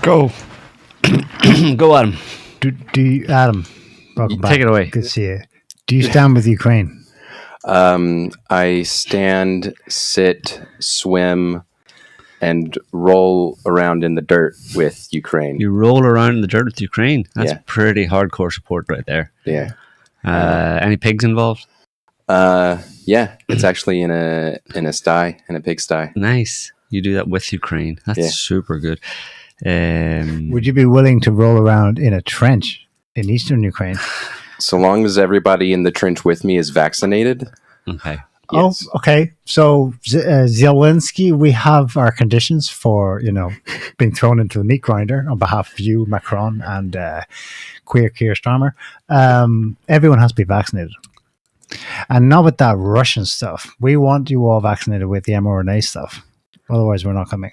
Go. Go, Adam. Adam, welcome back. Take it away. Good to see you. Do you stand with Ukraine? I stand, sit, swim, and roll around in the dirt with Ukraine. You roll around in the dirt with Ukraine. That's Yeah. pretty hardcore support right there. Yeah. Any pigs involved? Yeah. It's actually in a sty, in a pigsty. Nice. You do that with Ukraine. That's Yeah. super good. Would you be willing to roll around in a trench in eastern Ukraine? So long as everybody in the trench with me is vaccinated. Okay. Yes. Oh, okay. So Zelensky, we have our conditions for, being thrown into the meat grinder on behalf of you, Macron, and queer Keir Starmer. Everyone has to be vaccinated. And not with that Russian stuff. We want you all vaccinated with the mRNA stuff. Otherwise, we're not coming.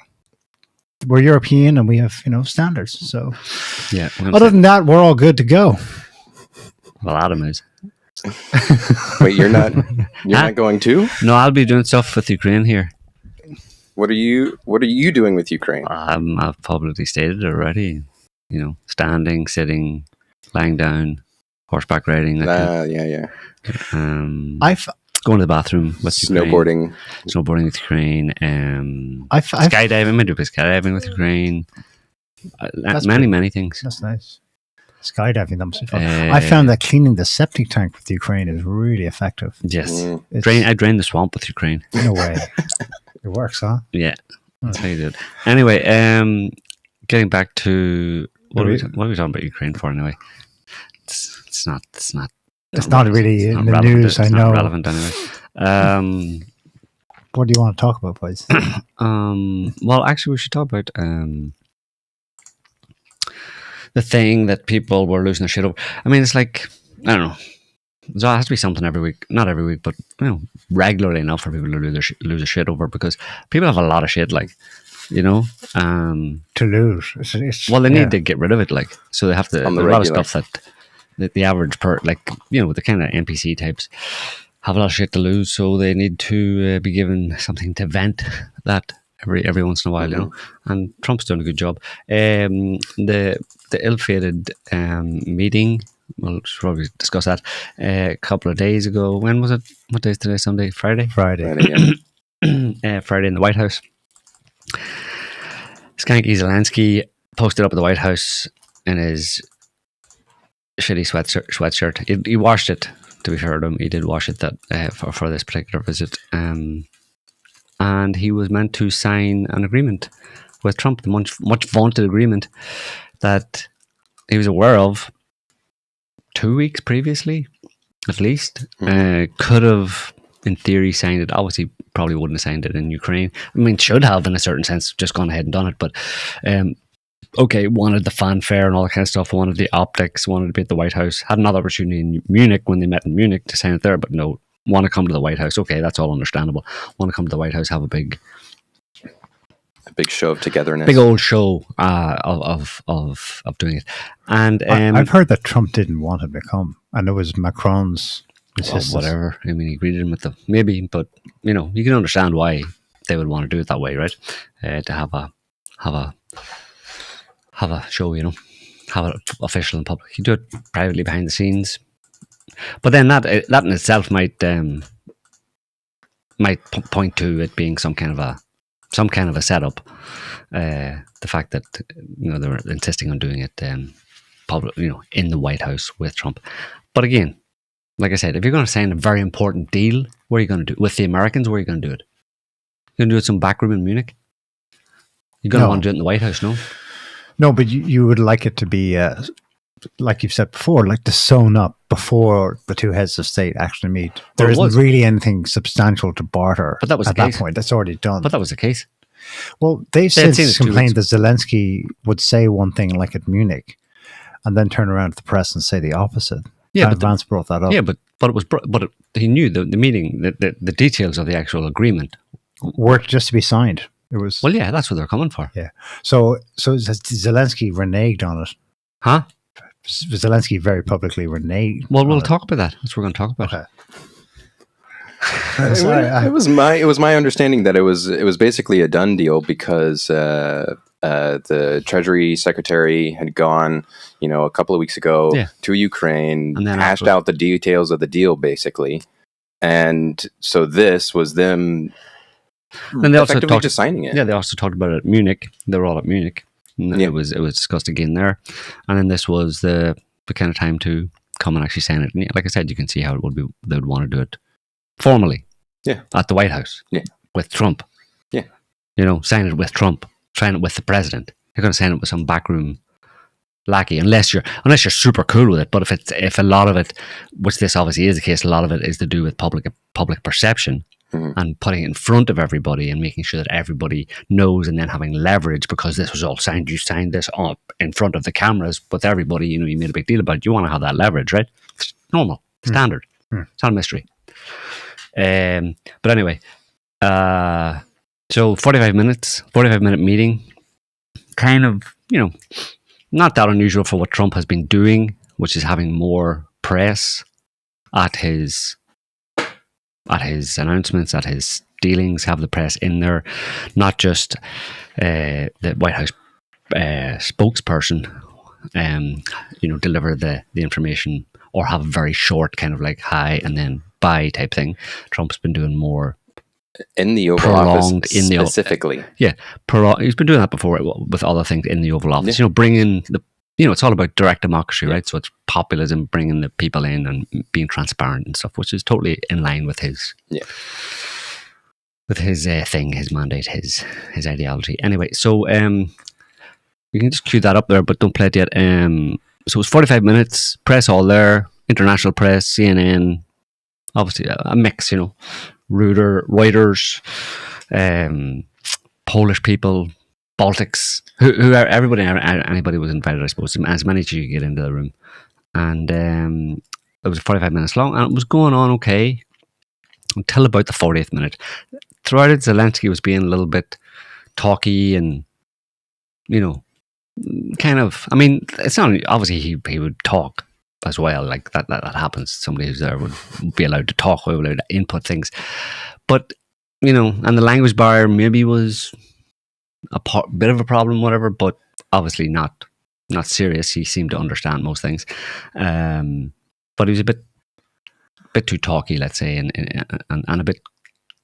We're European and we have, standards. So, Yeah. other than that, we're all good to go. Well, Adam is. Wait, you're not going too? No, I'll be doing stuff with Ukraine here. What are you doing with Ukraine? I've publicly stated it already. Standing, sitting, lying down, horseback riding. Yeah. Going to the bathroom with Snowboarding. Snowboarding with Ukraine. Skydiving. I'm going to do skydiving with Ukraine. Many things. That's nice. Skydiving, that must be fun. I found that cleaning the septic tank with Ukraine is really effective. Yes. I drained the swamp with Ukraine. No way. It works, huh? Yeah. That's how you do it. Anyway, getting back to what are we talking about Ukraine for anyway? It's not really in the relevant. news, I It's know. not relevant anyway. What do you want to talk about, boys? Well, actually, we should talk about the thing that people were losing their shit over. I mean, it's like, I don't know. There has to be something every week. Not every week, but regularly enough for people to lose their shit over, because people have a lot of shit, like, To lose. well, they need to get rid of it, like, so they have to. On the There's a lot of regular. stuff that the average the kind of NPC types have a lot of shit to lose, so they need to be given something to vent that every once in a while, And Trump's doing a good job. The ill-fated meeting. We'll probably discuss that a couple of days ago. When was it? What day is today? Sunday? Friday? Friday. Yeah. Friday in the White House. Skanky Zelensky posted up at the White House in his shitty sweatshirt. He washed it, to be fair to him. He did wash it for this particular visit. And he was meant to sign an agreement with Trump, the much vaunted agreement that he was aware of 2 weeks previously, at least. Could have, in theory, signed it. Obviously, probably wouldn't have signed it in Ukraine. I mean, should have, in a certain sense, just gone ahead and done it. But, wanted the fanfare and all that kind of stuff, wanted the optics, wanted to be at the White House. Had another opportunity in Munich when they met in Munich to sign it there, but no, want to come to the White House. Okay, that's all understandable. Want to come to the White House, have a big show of togetherness. big old show of doing it. And I've heard that Trump didn't want him to come, and it was Macron's well, insistence. whatever. I mean, he greeted him with the maybe, but you can understand why they would want to do it that way, right? To have a show, have it official and public. You do it privately behind the scenes, but then that in itself might point to it being some kind of a setup. The fact that they were insisting on doing it public, in the White House with Trump. But again, like I said, if you're going to sign a very important deal, what are you going to do with the Americans? Where are you going to do it? You're going to do it some back room in Munich? You're going to want to do it in the White House, no? No, but you would like it to be, like you've said before, like to sewn up before the two heads of state actually meet. There isn't really anything substantial to barter But that was at the that case. point. That's already done. But that was the case. Well, they've They had seen since it 2 complained that Zelensky would say one thing like at Munich and then turn around to the press and say the opposite. Yeah, and Vance brought that up. Yeah, but he knew the meeting, the details of the actual agreement Were just to be signed. It was. Well, yeah, that's what they're coming for. Yeah. So Zelensky reneged on it. Huh? Zelensky very publicly reneged. Well, we'll on it. talk about that. That's what we're going to talk about. Okay. It was my understanding that it was basically a done deal because the Treasury Secretary had gone, a couple of weeks ago to Ukraine, and then hashed out the details of the deal, basically. And so this was them and they also talked, just signing it. Yeah, they also talked about it at Munich. They were all at Munich. And it was discussed again there. And then this was the kind of time to come and actually sign it. And like I said, you can see how it would be. They would want to do it formally. Yeah. At the White House. Yeah. With Trump. Yeah. Sign it with Trump. Sign it with the president. You're going to sign it with some backroom lackey, unless you're super cool with it. But if a lot of it, which this obviously is the case, a lot of it is to do with public perception. Mm-hmm. And putting it in front of everybody and making sure that everybody knows, and then having leverage because this was all signed. You signed this up in front of the cameras with everybody. You made a big deal about it. You want to have that leverage, right? It's normal, standard. It's not a mystery. But anyway, so 45-minute meeting, kind of, not that unusual for what Trump has been doing, which is having more press at his announcements, at his dealings, have the press in there, not just the White House spokesperson, deliver the information or have a very short kind of like hi and then bye type thing. Trump's been doing more in the Oval Office specifically. He's been doing that before with other things in the Oval Office. Bringing the it's all about direct democracy, right? So it's populism, bringing the people in and being transparent and stuff, which is totally in line with his thing, his mandate, his ideology. Anyway, so you can just cue that up there, but don't play it yet. So it's 45 minutes, press all there, international press, CNN, obviously a mix, Reuters, Polish people, Baltics, who anybody was invited, I suppose, as many as you could get into the room. And it was 45 minutes long, and it was going on okay until about the 40th minute. Throughout it, Zelensky was being a little bit talky and, kind of, it's not, obviously he would talk as well, like that happens. Somebody who's there would be allowed to talk, would be allowed to input things. But, and the language barrier maybe was a bit of a problem, whatever, but obviously not serious. He seemed to understand most things, but he was a bit too talky, let's say, and a bit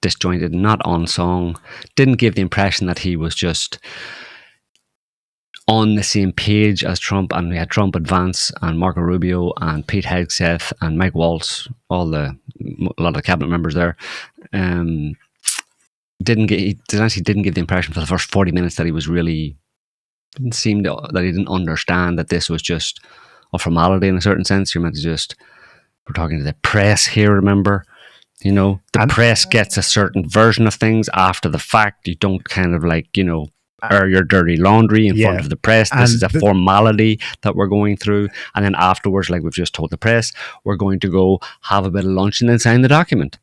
disjointed, not on song. Didn't give the impression that he was just on the same page as Trump. And we had Trump and Vance and Marco Rubio and Pete Hegseth and Mike Waltz, a lot of the cabinet members there. Zelensky didn't give the impression for the first 40 minutes that he was really that he didn't understand that this was just a formality in a certain sense. You're meant to we're talking to the press here, remember? The press gets a certain version of things after the fact. You don't kind of air your dirty laundry in front of the press. This is a formality that we're going through. And then afterwards, like we've just told the press, we're going to go have a bit of lunch and then sign the document.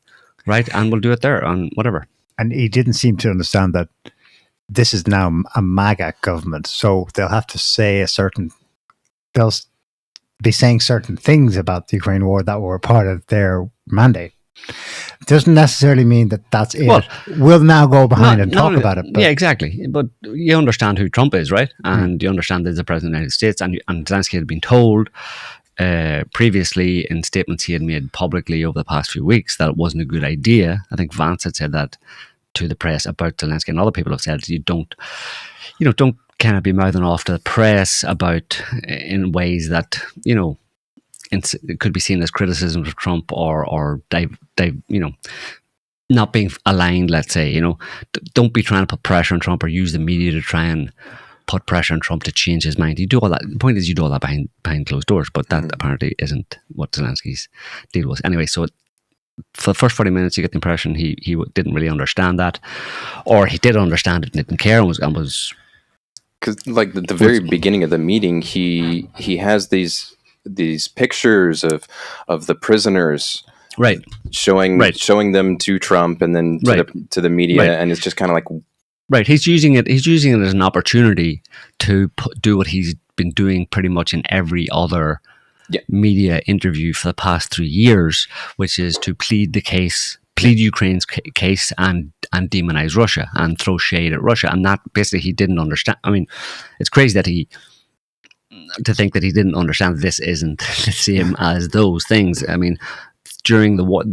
Right? And we'll do it there on whatever. And he didn't seem to understand that this is now a MAGA government. So they'll have to say they'll be saying certain things about the Ukraine war that were part of their mandate. It doesn't necessarily mean that that's it. Well, we'll now go behind and talk about it. Yeah, exactly. But you understand who Trump is, right? And you understand that he's the president of the United States. And Zelensky had been told previously in statements he had made publicly over the past few weeks that it wasn't a good idea. I think Vance had said that to the press about Zelensky, and other people have said you don't kind of be mouthing off to the press about in ways that it could be seen as criticisms of Trump or not being aligned. Let's say don't be trying to put pressure on Trump or use the media to try and put pressure on Trump to change his mind. You do all that. The point is, you do all that behind closed doors, but that apparently isn't what Zelensky's deal was. Anyway, so for the first 40 minutes, you get the impression he didn't really understand that, or he did understand it and didn't care and was because like the very beginning of the meeting, he has these pictures of the prisoners. Right. Showing them to Trump and then to the media, and it's just kind of like. Right, he's using it as an opportunity to do what he's been doing pretty much in every other media interview for the past 3 years, which is to plead Ukraine's case and and demonize Russia and throw shade at Russia. And that basically he didn't understand. I mean, it's crazy that to think that he didn't understand this isn't the same as those things. I mean, during the war,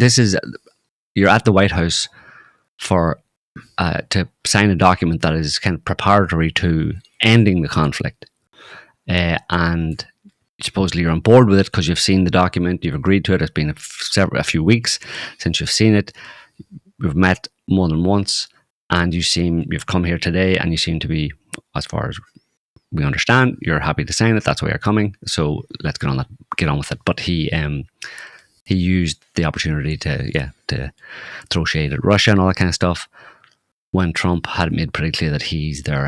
you're at the White House for to sign a document that is kind of preparatory to ending the conflict, and supposedly you're on board with it because you've seen the document, you've agreed to it. It's been a few weeks since you've seen it. We've met more than once, and you've come here today, and you seem to be, as far as we understand, you're happy to sign it. That's why you're coming. So let's get on with it. But he used the opportunity to throw shade at Russia and all that kind of stuff, when Trump had made pretty clear that he's there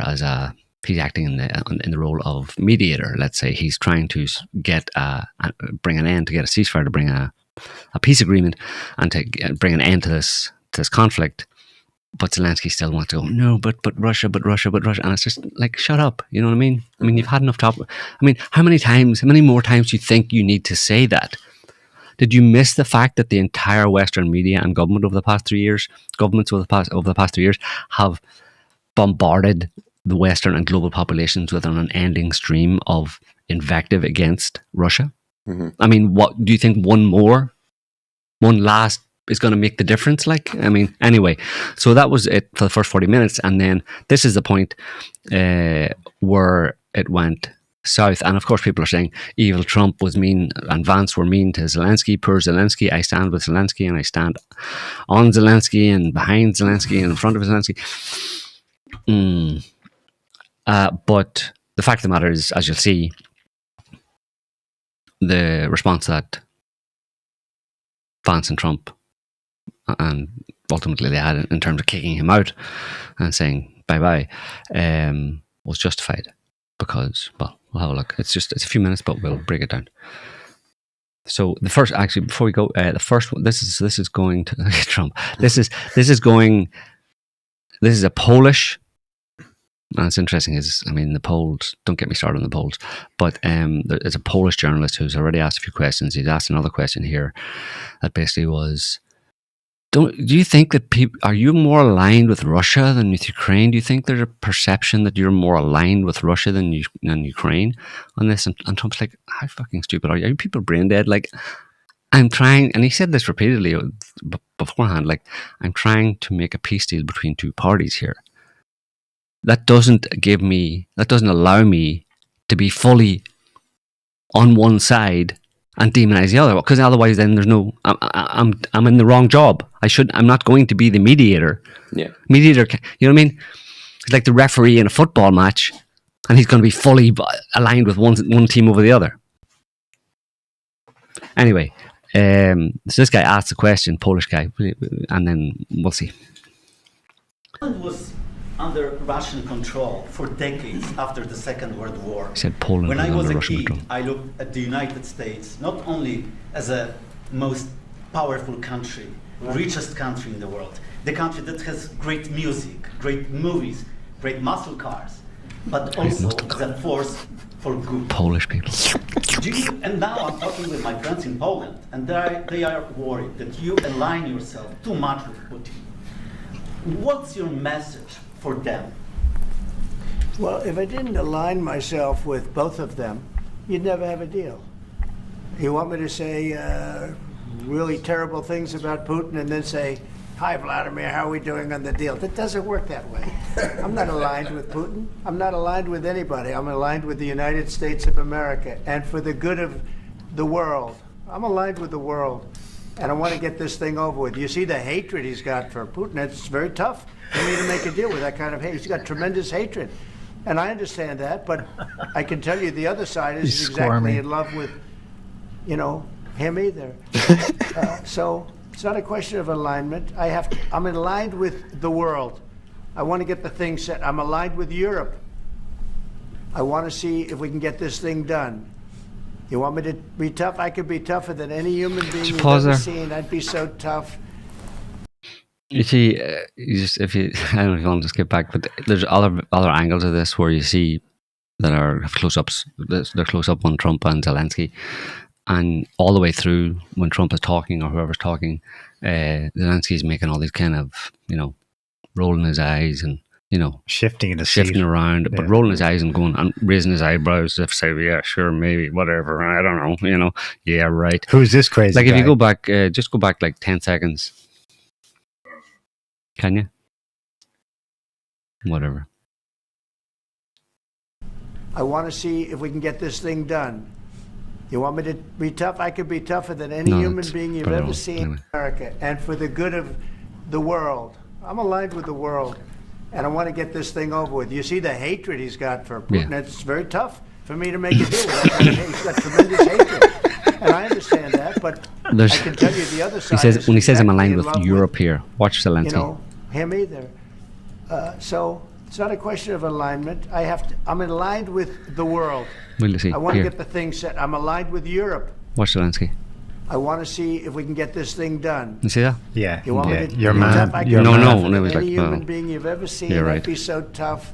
he's acting in the role of mediator. Let's say he's trying to bring an end, to get a ceasefire, to bring a peace agreement, and to bring an end to this conflict. But Zelensky still wants to go, no, but Russia, and it's just like, shut up. You know what I mean? I mean, you've had enough talk. I mean, how many more times do you think you need to say that? Did you miss the fact that the entire Western media and governments over the past 3 years have bombarded the Western and global populations with an unending stream of invective against Russia? Mm-hmm. I mean, what do you think? One last is going to make the difference? Like, I mean, anyway, so that was it for the first 40 minutes. And then this is the point where it went south. And of course, people are saying evil Trump was mean and Vance were mean to Zelensky. Poor Zelensky. I stand with Zelensky, and I stand on Zelensky and behind Zelensky and in front of Zelensky. But the fact of the matter is, as you'll see, the response that Vance and Trump and ultimately they had in terms of kicking him out and saying bye-bye was justified, because, well, we'll have a look. It's a few minutes, but we'll break it down. So the first, actually, before we go, the first one, this is going to Trump. This is a Polish. And it's interesting the polls, don't get me started on the polls, but there's a Polish journalist who's already asked a few questions. He's asked another question here that basically was, do you think that are you more aligned with Russia than with Ukraine? Do you think there's a perception that you're more aligned with Russia than Ukraine on this? And Trump's like, how fucking stupid are you? Are you people brain dead? Like, I'm trying, and he said this repeatedly beforehand, like, I'm trying to make a peace deal between two parties here. That doesn't allow me to be fully on one side and demonize the other, because otherwise then there's no, I'm in the wrong job. I'm not going to be the mediator. Yeah. Mediator, you know what I mean? It's like the referee in a football match, and he's going to be fully aligned with one team over the other. Anyway, so this guy asked a question, Polish guy, and then we'll see. Poland was under Russian control for decades after the Second World War. He said Poland when I was a Russian kid, control. I looked at the United States not only as a most powerful country, richest country in the world, the country that has great music, great movies, great muscle cars, but also as a force for good. Polish people. And now I'm talking with my friends in Poland, and they are worried that you align yourself too much with Putin. What's your message for them? Well, if I didn't align myself with both of them, you'd never have a deal. You want me to say really terrible things about Putin and then say, hi, Vladimir, how are we doing on the deal? That doesn't work that way. I'm not aligned with Putin. I'm not aligned with anybody. I'm aligned with the United States of America and for the good of the world. I'm aligned with the world, and I want to get this thing over with. You see the hatred he's got for Putin. It's very tough for me to make a deal with that kind of hate. He's got tremendous hatred, and I understand that, but I can tell you the other side is exactly in love with, him either. So it's not a question of alignment. I'm aligned with the world. I want to get the thing set. I'm aligned with Europe. I want to see if we can get this thing done. You want me to be tough? I could be tougher than any human being you've ever seen. I'd be so tough. You see, I don't know if you want to skip back, but there's other angles of this where you see that are close-ups. They're close-up on Trump and Zelensky. And all the way through, when Trump is talking or whoever's talking, Zelensky's making all these kind of, rolling his eyes and, shifting in the shifting seat. around, but rolling his eyes and going and raising his eyebrows as if say, yeah, sure, maybe, whatever, I don't know, yeah, right. Who's this crazy Like guy? if you go back, just go back like 10 seconds. Can you? Whatever. I want to see if we can get this thing done. You want me to be tough? I could be tougher than any human being you've ever seen in America. And for the good of the world. I'm aligned with the world. And I want to get this thing over with. You see the hatred he's got for Putin. Yeah. It's very tough for me to make a deal with that. He's got tremendous hatred. And I understand that, but I can tell you the other side. When he says I'm aligned with exactly in love Europe here, watch Zelensky. Him either. So it's not a question of alignment. I'm aligned with the world. We'll see. I want to Here. get the thing set. I'm aligned with Europe. Watch Zelensky. I want to see if we can get this thing done. You see that? Yeah, You want me to you're be mad. tough? I You're can No, be no, tougher and it than was any like, human well, being you've ever seen. you're I'd right. be so tough.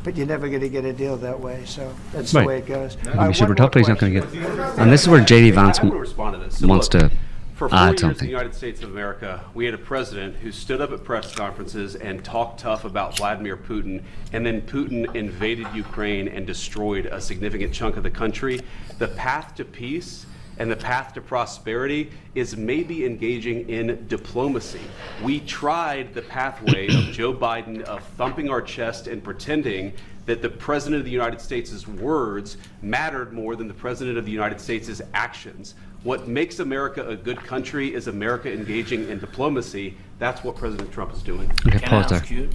But you're never going to get a deal that way. So that's Right. the way it goes. He'll be super tough, but he's not going to get. And this is where JD Vance I would respond to this. So wants look, to for 4 add years in something. the United States of America, we had a president who stood up at press conferences and talked tough about Vladimir Putin, and then Putin invaded Ukraine and destroyed a significant chunk of the country. The path to peace and the path to prosperity is maybe engaging in diplomacy. We tried the pathway of Joe Biden of thumping our chest and pretending that the President of the United States' words mattered more than the President of the United States' actions. What makes America a good country is America engaging in diplomacy. That's what President Trump is doing. Okay, Can I pause there. ask you?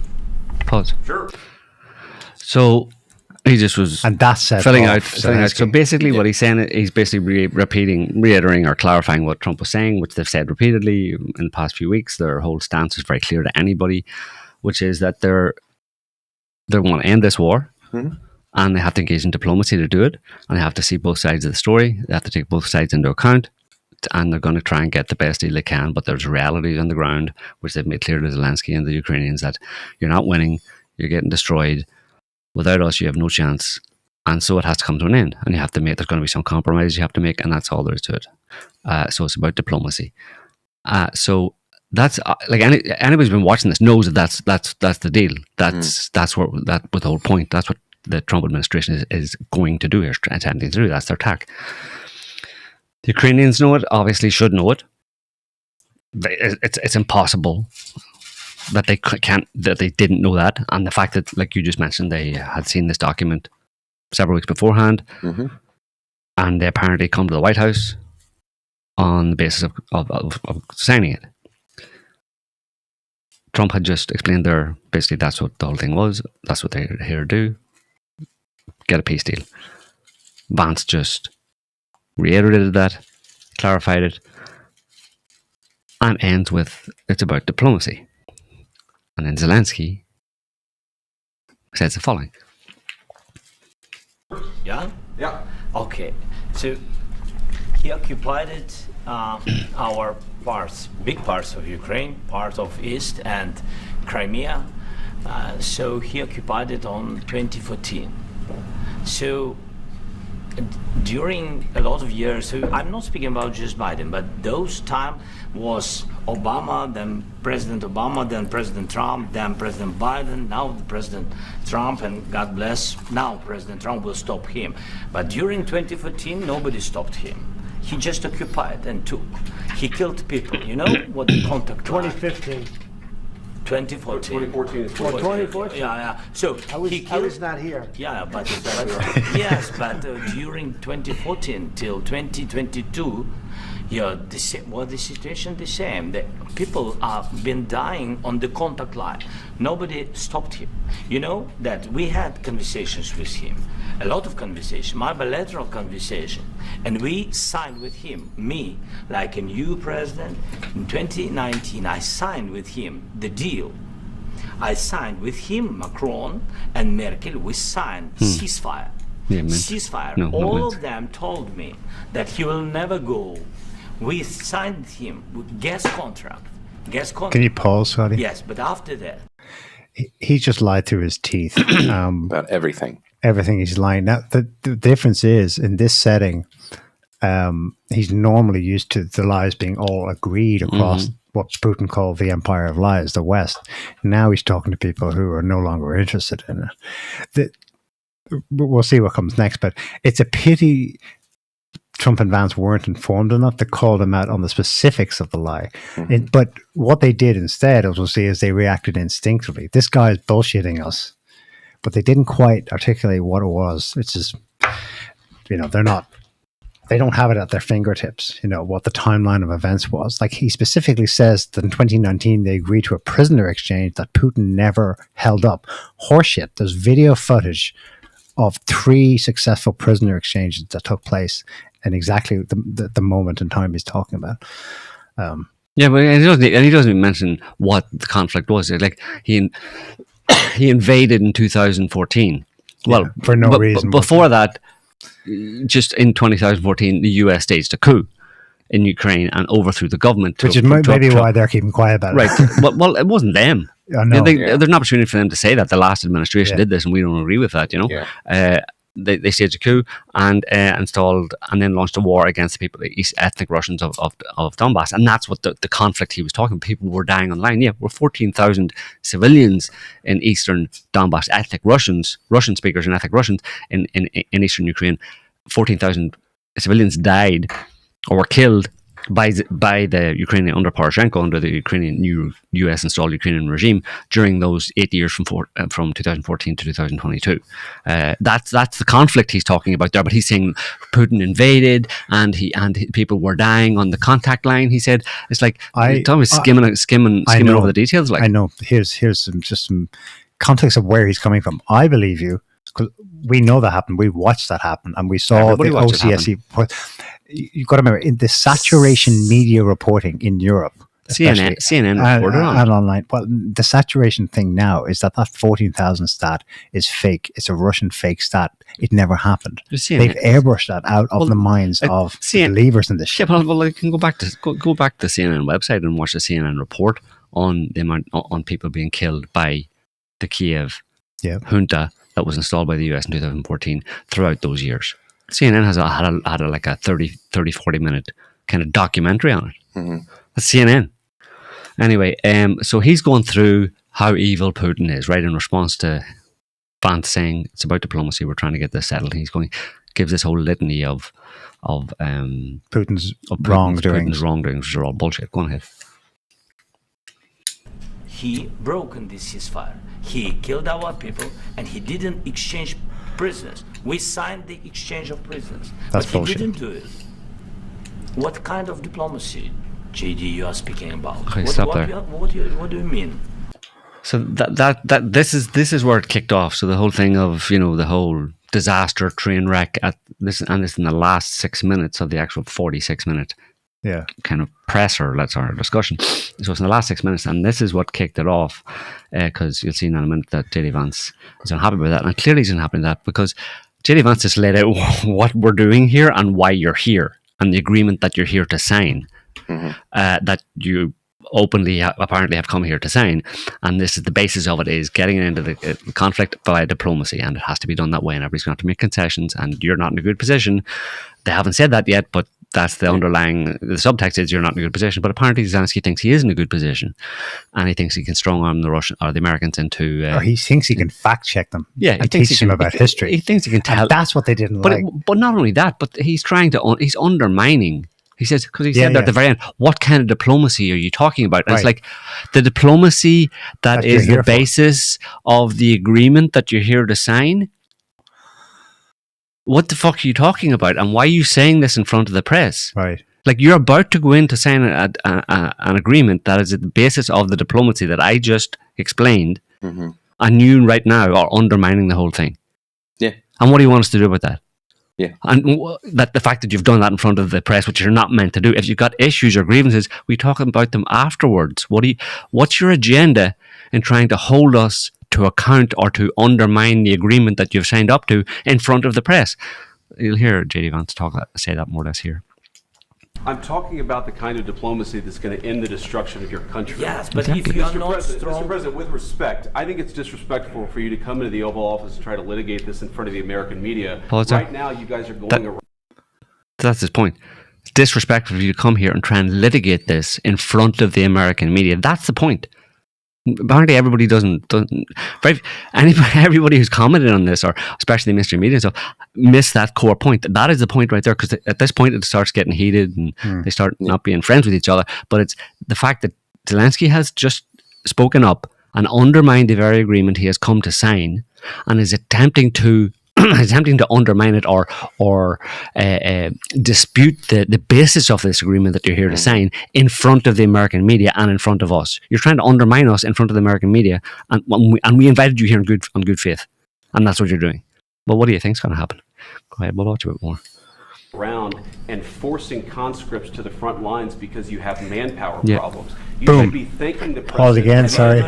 Pause. Sure. So he just was And that's set filling out. off Filling out. So Zelensky. basically, what he's saying, he's basically reiterating or clarifying what Trump was saying, which they've said repeatedly in the past few weeks. Their whole stance is very clear to anybody, which is that they want to end this war. And they have to engage in diplomacy to do it, and they have to see both sides of the story. They have to take both sides into account, and they're going to try and get the best deal they can. But there's realities on the ground, which they've made clear to Zelensky and the Ukrainians, that you're not winning, you're getting destroyed. Without us, you have no chance, and so it has to come to an end. And you have to make. There's going to be some compromises you have to make, and that's all there is to it. So it's about diplomacy. So that's like anybody's been watching this knows that that's the deal. That's what the whole point. That's what the Trump administration is going to do, or attempting to do. That's their tack. The Ukrainians know it, obviously should know it. It's impossible that they didn't know that. And the fact that, like you just mentioned, they had seen this document several weeks beforehand, and they apparently come to the White House on the basis of signing it. Trump had just explained basically that's what the whole thing was. That's what they're here to do. Get a peace deal. Vance just reiterated that, clarified it, and ends with it's about diplomacy. And then Zelensky says the following. Yeah? Yeah. Okay. So he occupied it, our parts, big parts of Ukraine, part of East and Crimea. So he occupied it on 2014. So during a lot of years, so I'm not speaking about just Biden, but those time was Obama, then President Obama, then President Trump, then President Biden, now President Trump, and God bless, now President Trump will stop him. But during 2014, nobody stopped him. He just occupied and took. He killed people. You know what the contact 2015. 2014. 2014 is 2014? Yeah. So I was he killed, not here. yeah, but yes, but during 2014 till 2022, yeah, the situation the same. The people have been dying on the contact line. Nobody stopped him. You know that we had conversations with him, a lot of conversation, my bilateral conversation, and we signed with him, me, like a new president. In 2019, I signed with him the deal. I signed with him, Macron and Merkel, we signed ceasefire. Yeah, Ceasefire. No, not All Minsk. of them told me that he will never go. We signed him with gas contract. Can you pause, Scotty? Yes, but after that, He just lied through his teeth. About everything. Everything he's lying. Now, the difference is, in this setting, he's normally used to the lies being all agreed across what Putin called the empire of lies, the West. Now he's talking to people who are no longer interested in it. We'll see what comes next, but it's a pity Trump and Vance weren't informed enough to call them out on the specifics of the lie. But what they did instead, as we'll see, is they reacted instinctively. This guy is bullshitting us. But they didn't quite articulate what it was. It's just, they don't have it at their fingertips, what the timeline of events was. Like, he specifically says that in 2019, they agreed to a prisoner exchange that Putin never held up. Horseshit. There's video footage of 3 successful prisoner exchanges that took place in exactly the moment in time he's talking about. Yeah, but he doesn't even mention what the conflict was. Like, he invaded in 2014. Well, for no reason. Before that, just in 2014, the US staged a coup in Ukraine and overthrew the government. Which is maybe why they're keeping quiet about it. Right. well, it wasn't them. No. There's an opportunity for them to say that the last administration did this and we don't agree with that, They staged a coup and installed and then launched a war against the people, the East ethnic Russians of Donbass. And that's what the conflict he was talking about. People were dying online. Yeah, we're 14,000 civilians in eastern Donbass, ethnic Russians, Russian speakers and ethnic Russians in eastern Ukraine. 14,000 civilians died or were killed by the Ukrainian under Poroshenko, under the Ukrainian new US installed Ukrainian regime during those 8 years from 2014 to 2022. That's the conflict he's talking about there. But he's saying Putin invaded and people were dying on the contact line. He said it's like skimming over the details. Like, I know. Here's some context of where he's coming from. I believe you because we know that happened. We watched that happen, and we saw the OCSC. You've got to remember, in the saturation media reporting in Europe, CNN reported on and online. Well, the saturation thing now is that 14,000 stat is fake. It's a Russian fake stat. It never happened. They've airbrushed that out of the minds of the believers in this shit. Yeah, well, you can go back to the CNN website and watch the CNN report on the amount on people being killed by the Kiev junta that was installed by the US in 2014 throughout those years. CNN has had a 40 minute kind of documentary on it. Mm-hmm. That's CNN. Anyway, so he's going through how evil Putin is, right, in response to Vance saying it's about diplomacy, we're trying to get this settled. He's gives this whole litany of Putin's wrongdoings. Putin's wrongdoings, which are all bullshit. Go on ahead. He broken this ceasefire. He killed our people, and he didn't exchange prisoners. We signed the exchange of prisoners, That's but bullshit. He didn't do it. What kind of diplomacy, JD, you are speaking about? Okay, stop there. What do you mean? So this is where it kicked off. So the whole thing of the whole disaster train wreck at this in the last 6 minutes of the actual 46-minute kind of presser, let's our discussion. So it's in the last 6 minutes, and this is what kicked it off, because you'll see in a minute that JD Vance is unhappy with that, and clearly he's unhappy with that because JD Vance has laid out what we're doing here and why you're here, and the agreement that you're here to sign, that you openly apparently have come here to sign, and this is the basis of it, is getting into the conflict via diplomacy, and it has to be done that way, and everybody's going to have to make concessions, and you're not in a good position. They haven't said that yet, but that's the underlying, the subtext is you're not in a good position. But apparently Zelensky thinks he is in a good position, and he thinks he can strong arm the Russian or the Americans into. Or he thinks he can fact check them. Yeah, and teach them about history. He thinks he can tell. And that's what they didn't like. But not only that, but he's trying to. He's undermining. He says, because he said there at the very end, what kind of diplomacy are you talking about? And it's like the diplomacy that is the basis of the agreement that you're here to sign. What the fuck are you talking about? And why are you saying this in front of the press? Right. Like, you're about to go in to sign an agreement that is at the basis of the diplomacy that I just explained. Mm-hmm. And you right now are undermining the whole thing. Yeah. And what do you want us to do about that? Yeah. And that the fact that you've done that in front of the press, which you're not meant to do, if you've got issues or grievances, we talk about them afterwards. What's your agenda in trying to hold us to account or to undermine the agreement that you've signed up to in front of the press? You'll hear JD Vance say that more or less here. I'm talking about the kind of diplomacy that's going to end the destruction of your country. Yes, but if you are not strong... Mr. President, with respect, I think it's disrespectful for you to come into the Oval Office and try to litigate this in front of the American media. Right now, you guys are going around... That's his point. disrespectful of you to come here and try and litigate this in front of the American media. That's the point. Apparently everybody everybody who's commented on this, or especially the mainstream media and stuff, miss that core point. That is the point right there, because at this point it starts getting heated and they start not being friends with each other. But it's the fact that Zelensky has just spoken up and undermined the very agreement he has come to sign, and is attempting to undermine it or dispute the basis of this agreement that you're here to sign in front of the American media and in front of us. You're trying to undermine us in front of the American media, and we invited you here on good faith, and that's what you're doing. Well, what do you think's going to happen? Go ahead, we'll watch a bit more. Around and forcing conscripts to the front lines because you have manpower problems. You Boom. should be thanking the president. Pause again, sorry.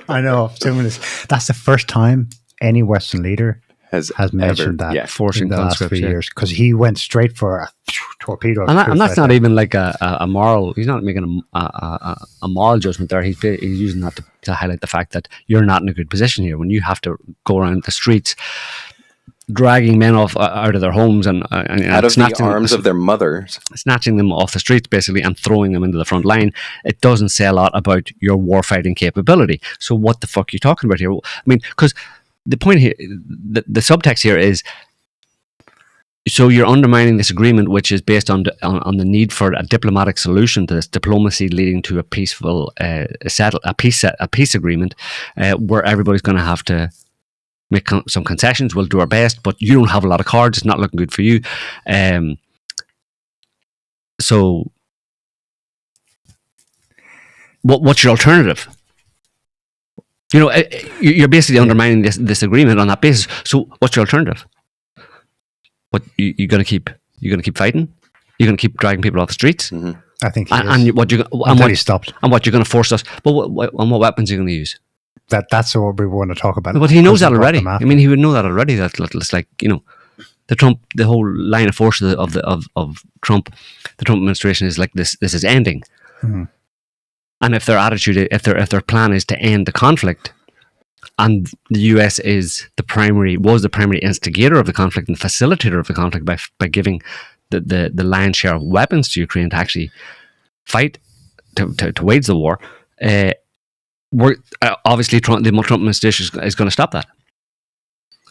I know, 2 minutes. That's the first time any Western leader has mentioned that forcing in the last conscripts, 3 years, because he went straight for a torpedo. And that's not even like a moral. He's not making a moral judgment there. He's using that to highlight the fact that you're not in a good position here when you have to go around the streets dragging men off out of their homes and out of the arms of their mothers, snatching them off the streets basically and throwing them into the front line. It doesn't say a lot about your warfighting capability. So what the fuck are you talking about here? I mean, because the point here, the subtext here is, so you're undermining this agreement, which is based on the need for a diplomatic solution to this, diplomacy leading to a peaceful peace agreement, where everybody's going to have to make some concessions. We'll do our best, but you don't have a lot of cards. It's not looking good for you. So, what's your alternative? You know, you're basically undermining this agreement on that basis. So, what's your alternative? What you gonna keep? You gonna keep fighting? You're gonna keep dragging people off the streets? Mm-hmm. I think. He stopped. And what you're gonna force us? Well, what weapons are you gonna use? That's what we want to talk about. But he knows that already. I mean, he would know that already. That it's like, you know, the whole line of force of Trump, the Trump administration is like this is ending. Mm-hmm. And if their attitude, if their plan is to end the conflict, and the US was the primary instigator of the conflict and facilitator of the conflict by giving the lion's share of weapons to Ukraine to actually fight to wage the war. Obviously the Trump administration is going to stop that.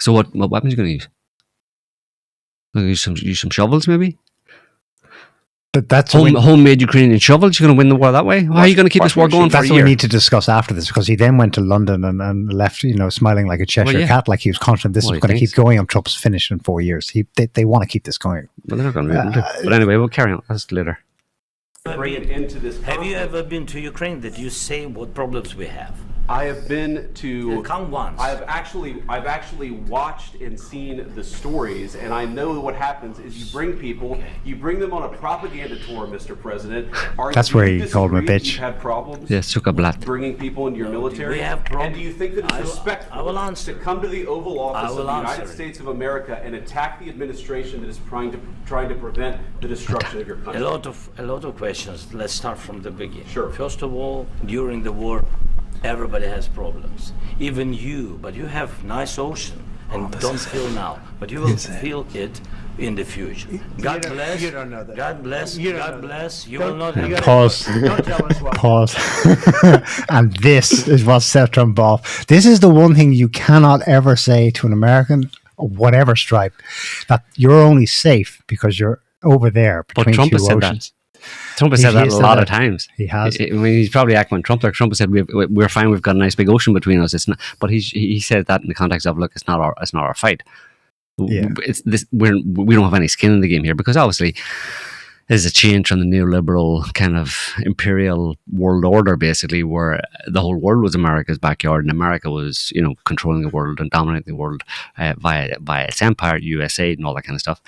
So what weapons are you going to use? Use some shovels, maybe? But that's homemade Ukrainian shovels. You're going to win the war that way? How are you going to keep this war going for a year? That's what we need to discuss after this, because he then went to London and left, you know, smiling like a Cheshire cat, like he was confident this was going to keep going on Trump's finish in 4 years. They want to keep this going. Well, they're not going to. But anyway, we'll carry on. That's later. Have you ever been to Ukraine? Did you say what problems we have? I have been to. Count once. I've actually watched and seen the stories, and I know what happens is you bring people, you bring them on a propaganda tour, Mr. President. That's where he called him a bitch. You've had problems. Yeah, with bringing people into your military. We have problems. And do you think that it's respectful to come to the Oval Office of the United States of America and attack the administration that is trying to prevent the destruction of your country? A lot of questions. Let's start from the beginning. Sure. First of all, during the war, everybody has problems, even you, but you have nice ocean and don't feel now, but you will feel it in the future. God bless. You don't know that. God bless. God bless. You Don't- will not. Pause. Don't tell us why. Pause. And this is what set Trump off. This is the one thing you cannot ever say to an American of whatever stripe, that you're only safe because you're over there between Trump two has said oceans. Trump has said that a lot of times. He has. I mean, he's probably acting Trump. Like Trump has said, we're fine. We've got a nice big ocean between us. It's not, but he said that in the context of, look, it's not our fight. Yeah. It's this. We don't have any skin in the game here, because obviously there's a change from the neoliberal kind of imperial world order, basically, where the whole world was America's backyard, and America was, you know, controlling the world and dominating the world via its empire, USA, and all that kind of stuff.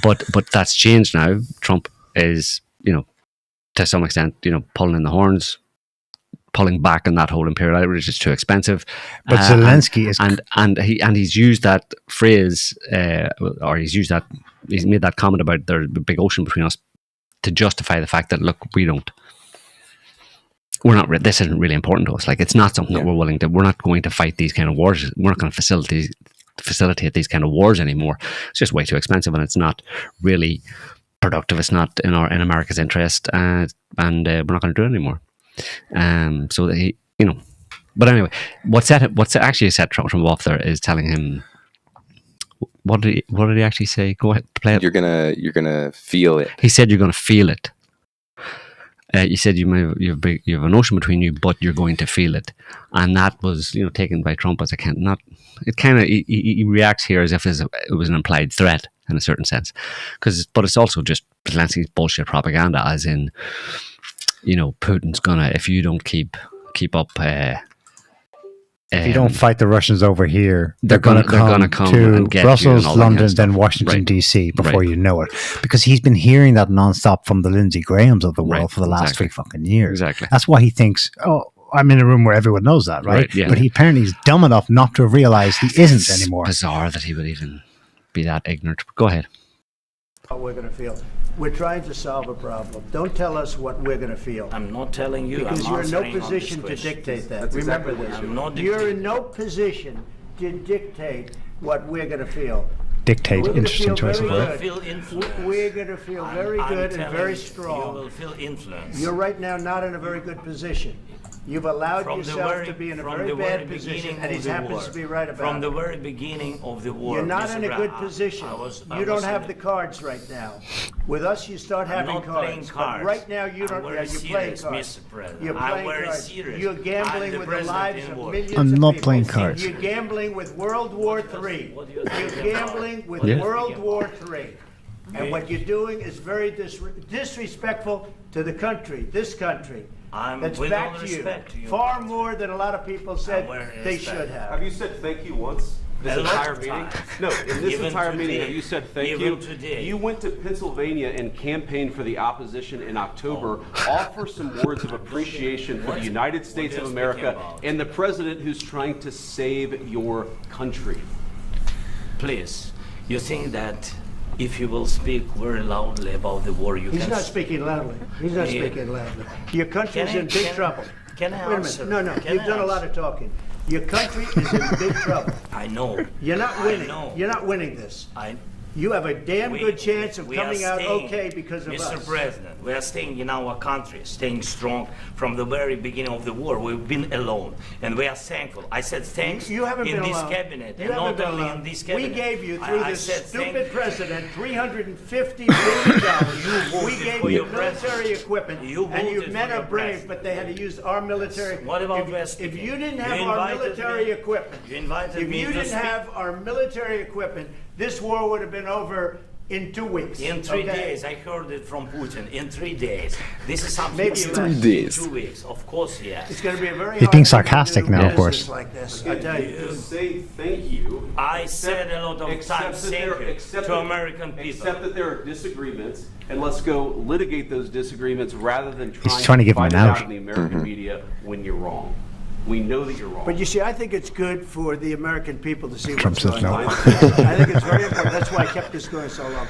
But that's changed now. Trump is, you know, to some extent, you know, pulling in the horns, pulling back on that whole imperial, which is too expensive. But Zelensky is, and he's used that phrase, or he's made that comment about the big ocean between us to justify the fact that, look, this isn't really important to us. Like, it's not something that we're not going to fight these kind of wars. We're not going to facilitate these kind of wars anymore. It's just way too expensive, and it's not really productive. It's not in America's interest, and we're not going to do it anymore. So that he, but anyway, what's actually set Trump off there is telling him. What did he actually say? Go ahead, play it. You're gonna feel it. He said you're going to feel it. You said you have an ocean between you, but you're going to feel it, and that was taken by Trump as he reacts here as if it was an implied threat in a certain sense, but it's also just Zelensky's bullshit propaganda, as in Putin's gonna, if you don't keep up. If you don't fight the Russians over here, they're going to come and to get Brussels, you and all that London, kind of then stuff. Washington, Right. D.C. before Right. you know it. Because he's been hearing that nonstop from the Lindsey Grahams of the world Right. for the last Exactly. 3 fucking years. Exactly. That's why he thinks, oh, I'm in a room where everyone knows that, right? Right, yeah. But he apparently is dumb enough not to realize he isn't anymore. Bizarre that he would even be that ignorant. Go ahead. What we're going to feel. We're trying to solve a problem. Don't tell us what we're going to feel. I'm not telling you. Because I'm you're in no answering on this position to question. dictate that. That's Remember exactly this. what I'm not You're dictating. in no position to dictate what we're going to feel. Dictate, We're gonna interesting feel choice of very You will word. feel influence. We're going to feel very I'm good and telling very you, strong. You will feel influence. You're right now not in a very good position. You've allowed From the yourself very- to be in a from very the very bad position, beginning and he of the happens war. to be right about From the it. very beginning of the war. You're not Mr. in a Brown, good position. I You don't was have in the a- cards right now. With us, you start having not playing cards. But cards. right now, you I'm don't. very Yeah, you're playing serious, cards. Mr. President. You're I'm playing very cards. serious. You're I'm gambling the with the president lives in of war. millions I'm of not people. playing cards. You're gambling with World War III. What do you You're think about? gambling with Yeah. World War III. And what you're doing is very disrespectful to the country, this country. I'm That's with back all to you. respect to you. Far more than a lot of people said I'm very they respect. should have. Have you said thank you once this A lot entire of meeting? times. No, in this Even entire today. meeting, have you said thank Even you? today. You went to Pennsylvania and campaigned for the opposition in October. Offer some words of appreciation for the United States are of you America speaking about? and the president who's trying to save your country. Please, you think that if you will speak very loudly about the war, you He's can... not speaking loudly. He's not Yeah. speaking loudly. Your country's Can I- in big can- trouble. can I Wait a answer? minute. No, Can you've I done a lot answer? of talking. Your country is in big trouble. I know. You're not I winning. know. You're not winning this. I, You have a damn we- good chance of we are coming out staying- okay because of Mr. us. President, we are staying in our country, staying strong from the very beginning of the war. We've been alone, and we are thankful. I said thanks You haven't in been this alone. cabinet, You and haven't not been only alone. in this cabinet. We gave you, through I this said stupid president, $350 billion. We voted gave for you your military president. equipment, You and your voted men for your are brave, president. but they had to use our military. What about if, West if you Indies? didn't You have our invited military me- equipment, you invited if me you to didn't speak. have our military equipment, this war would have been over in 2 weeks. In 3 okay? days, I heard it from Putin. In 3 days, this is something. Maybe you- less. 3 days. 2 weeks, of course, yes. It's going to be a very He's hard being thing to sarcastic do now, of business course. like this, I tell you. To say thank you. I said a lot of Except times that thank there- you except to that- American people. Except that there are disagreements, and let's go litigate those disagreements rather than He's trying to give him fight an it out. out in the American media when you're wrong. We know that you're wrong. But you see, I think it's good for the American people to see Trump what's says going no. on. I think it's very important. That's why I kept this going so long.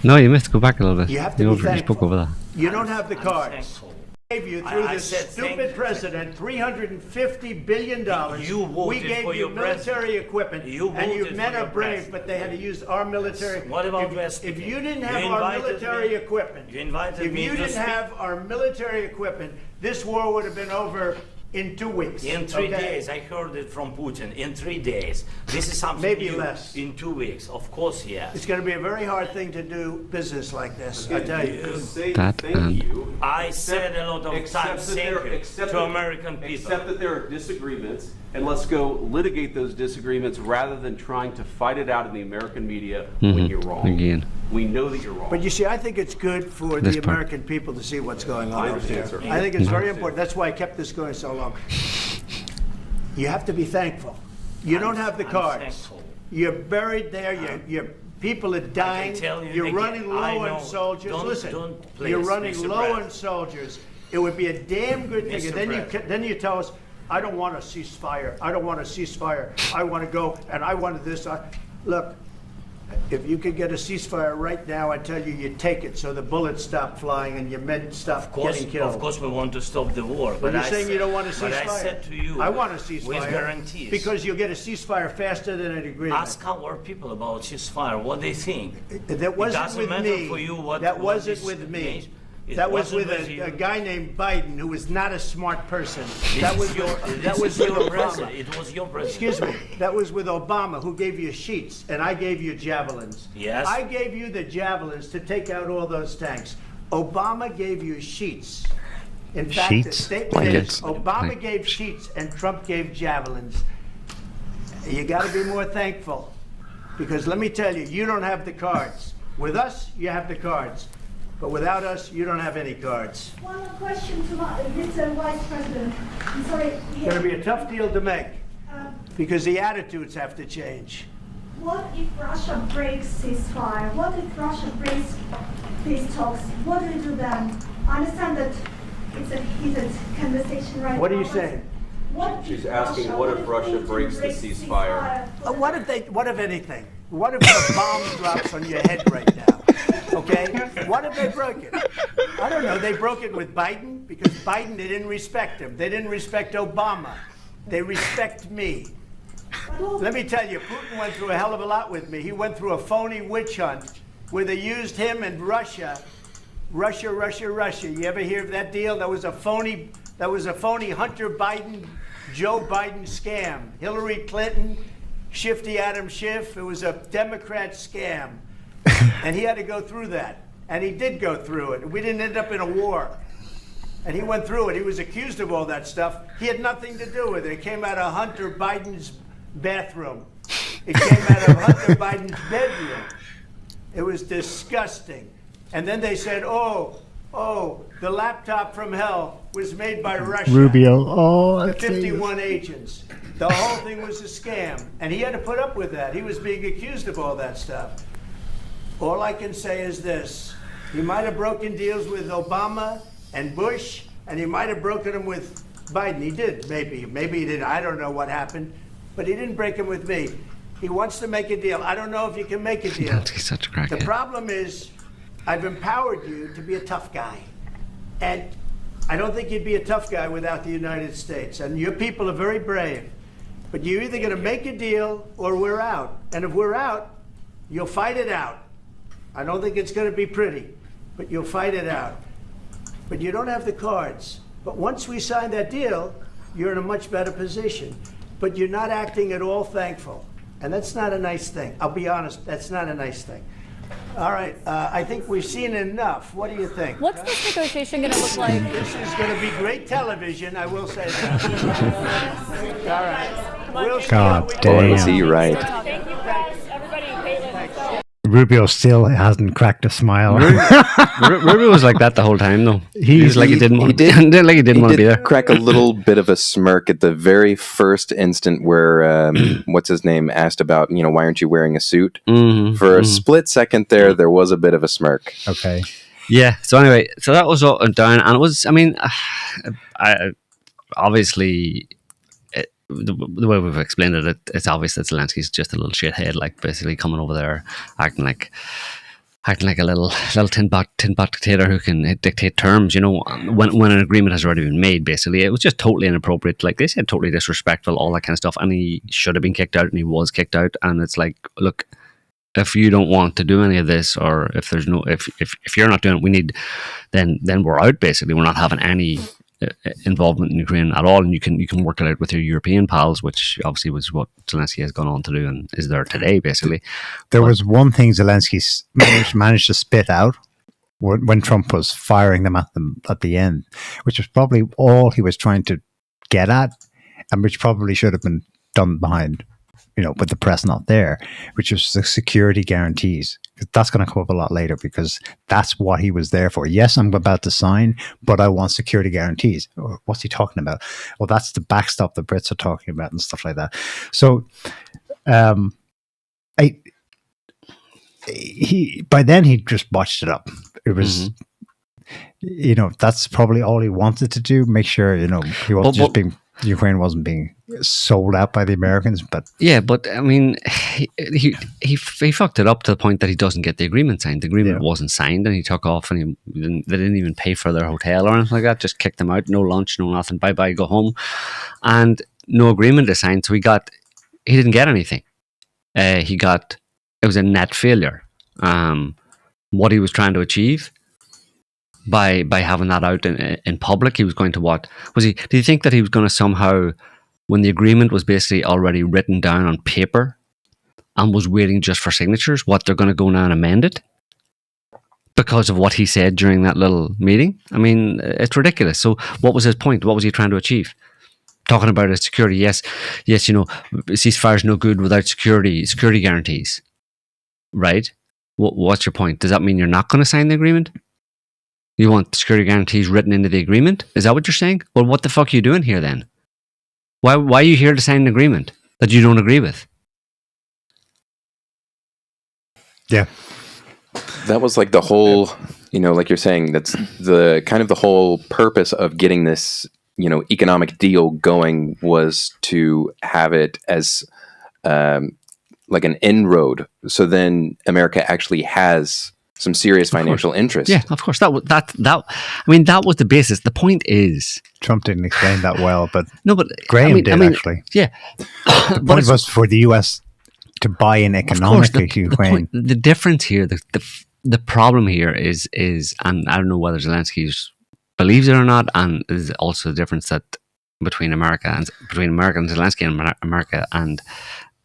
No, you missed. Go back a little bit. You have to be you thankful. spoke over that. You don't have the I'm cards. thankful. Gave you through I this said thank stupid you. president $350 billion. You voted we gave for you your military equipment, You and your voted men for are your brave, president. but they had to use our military. What about if, West if Indies? you didn't You have our invited military me- equipment, You invited if me you to didn't speak. have our military equipment, this war would have been over in 2 weeks. In 3 okay? days, I heard it from Putin. In 3 days, this is something Maybe new. less. In 2 weeks, of course, yes. It's going to be a very hard thing to do business like this, I tell you. To say That thank and- you. I said a lot of Except times that thank there- you except to that- American people. Except that there are disagreements, and let's go litigate those disagreements rather than trying to fight it out in the American media when you're wrong. Again. We know that you're wrong. But you see, I think it's good for This the part. American people to see what's going on I over understand, there. sir. I think it's very important. That's why I kept this going so long. You have to be thankful. You don't have the I'm cards. thankful. You're buried there. Your people are dying. tell you You're again, running low I on know. soldiers. Don't- Listen, don't, please, you're running Mr. low President. on soldiers. It would be a damn good thing. Mr. And President. then you tell us, I don't want a ceasefire. I don't want a ceasefire. I want to go and I wanted this. Look, If you could get a ceasefire right now, I tell you, you take it so the bullets stop flying and your men stop getting killed. Of course, we want to stop the war. But you're saying you don't want a ceasefire? But I said to you, I want a ceasefire. With guarantees. Because you'll get a ceasefire faster than an agreement. Ask our people about ceasefire, what they think. That wasn't with me. For you that wasn't with me. That was with a guy named Biden, who was not a smart person. That was your president. It was your president. Excuse me. That was with Obama, who gave you sheets, and I gave you javelins. Yes. I gave you the javelins to take out all those tanks. Obama gave you sheets. In fact, the statement is Obama gave sheets and Trump gave javelins. You got to be more thankful, because let me tell you, you don't have the cards. With us, you have the cards. But without us, you don't have any cards. One question to Mr. Vice President. I'm sorry. It's going to be a tough deal to make, because the attitudes have to change. What if Russia breaks ceasefire? What if Russia breaks peace talks? What do we do then? I understand that it's a heated conversation right now. What are you saying? She's asking, what if Russia breaks the ceasefire? What if anything? What if a bomb drops on your head right now? Okay? What if they broke it? I don't know. They broke it with Biden, because Biden, they didn't respect him. They didn't respect Obama. They respect me. Let me tell you, Putin went through a hell of a lot with me. He went through a phony witch hunt where they used him and Russia. Russia. You ever hear of that deal? That was a phony Hunter Biden, Joe Biden scam. Hillary Clinton, Shifty Adam Schiff. It was a Democrat scam. And he had to go through that. And he did go through it. We didn't end up in a war. And he went through it. He was accused of all that stuff. He had nothing to do with it. It came out of Hunter Biden's bathroom. It came out of Hunter Biden's bedroom. It was disgusting. And then they said, oh, the laptop from hell was made by Russia. Rubio, the 51 agents. The whole thing was a scam. And he had to put up with that. He was being accused of all that stuff. All I can say is this. He might have broken deals with Obama and Bush, and he might have broken them with Biden. He did, maybe. Maybe he didn't. I don't know what happened. But he didn't break them with me. He wants to make a deal. I don't know if you can make a deal. He's such a crackhead. The problem is, I've empowered you to be a tough guy. And I don't think you'd be a tough guy without the United States. And your people are very brave. But you're either going to make a deal or we're out. And if we're out, you'll fight it out. I don't think it's going to be pretty, but you'll fight it out. But you don't have the cards. But once we sign that deal, you're in a much better position. But you're not acting at all thankful. And that's not a nice thing. I'll be honest, that's not a nice thing. All right, I think we've seen enough. What do you think? What's this negotiation going to look like? This is going to be great television, I will say that. All right. We'll God see damn. Was he right? Thank you, guys. Everybody, Caitlin. Rubio still hasn't cracked a smile. Rubio was like that the whole time, though. He's like he didn't want to be there. Crack a little bit of a smirk at the very first instant where what's his name asked about, why aren't you wearing a suit? For a split second there was a bit of a smirk. Okay. Yeah. So anyway, that was all done, and it was. I mean, I obviously. The way we've explained it, it's obvious that Zelensky's just a little shithead, like basically coming over there, acting like a little tin pot dictator who can dictate terms. When an agreement has already been made, basically, it was just totally inappropriate. Like they said, totally disrespectful, all that kind of stuff. And he should have been kicked out, and he was kicked out. And it's like, look, if you don't want to do any of this, or if there's no, if you're not doing it, then we're out. Basically, we're not having any involvement in Ukraine at all, and you can work it out with your European pals, which obviously was what Zelensky has gone on to do and is there today, basically. There was one thing Zelensky managed to spit out when Trump was firing them at the end, which was probably all he was trying to get at, and which probably should have been done behind, with the press not there, which was the security guarantees. That's going to come up a lot later, because that's what he was there for. Yes, I'm about to sign, but I want security guarantees. What's he talking about? Well, that's the backstop the Brits are talking about and stuff like that. So, by then he just botched it up. It was, that's probably all he wanted to do. Make sure, he wasn't just being Ukraine wasn't being sold out by the Americans, but Yeah, but I mean, he fucked it up to the point that he doesn't get the agreement signed. The agreement wasn't signed, and he took off, and they didn't even pay for their hotel or anything like that. Just kicked them out. No lunch, no nothing. Bye bye, go home, and no agreement is signed. So he didn't get anything. It was a net failure. What he was trying to achieve by having that out in public, he was going to did you think that he was going to somehow, when the agreement was basically already written down on paper and was waiting just for signatures, what they're going to go now and amend it because of what he said during that little meeting? I mean, it's ridiculous. So what was his point? What was he trying to achieve? Talking about his security, yes, ceasefire is no good without security guarantees, right? What's your point? Does that mean you're not going to sign the agreement? You want security guarantees written into the agreement? Is that what you're saying? Well, what the fuck are you doing here then? Why are you here to sign an agreement that you don't agree with? Yeah. That was like the whole, like you're saying, that's the kind of the whole purpose of getting this, economic deal going, was to have it as like an inroad. So then America actually has some serious financial interest. Yeah, of course. That was the basis. The point is, Trump didn't explain that well, but Graham did actually. Yeah, the point was for the U.S. to buy in economically to Ukraine. The difference here, the problem here is, and I don't know whether Zelensky believes it or not, and there's also the difference that between America and Zelensky and America and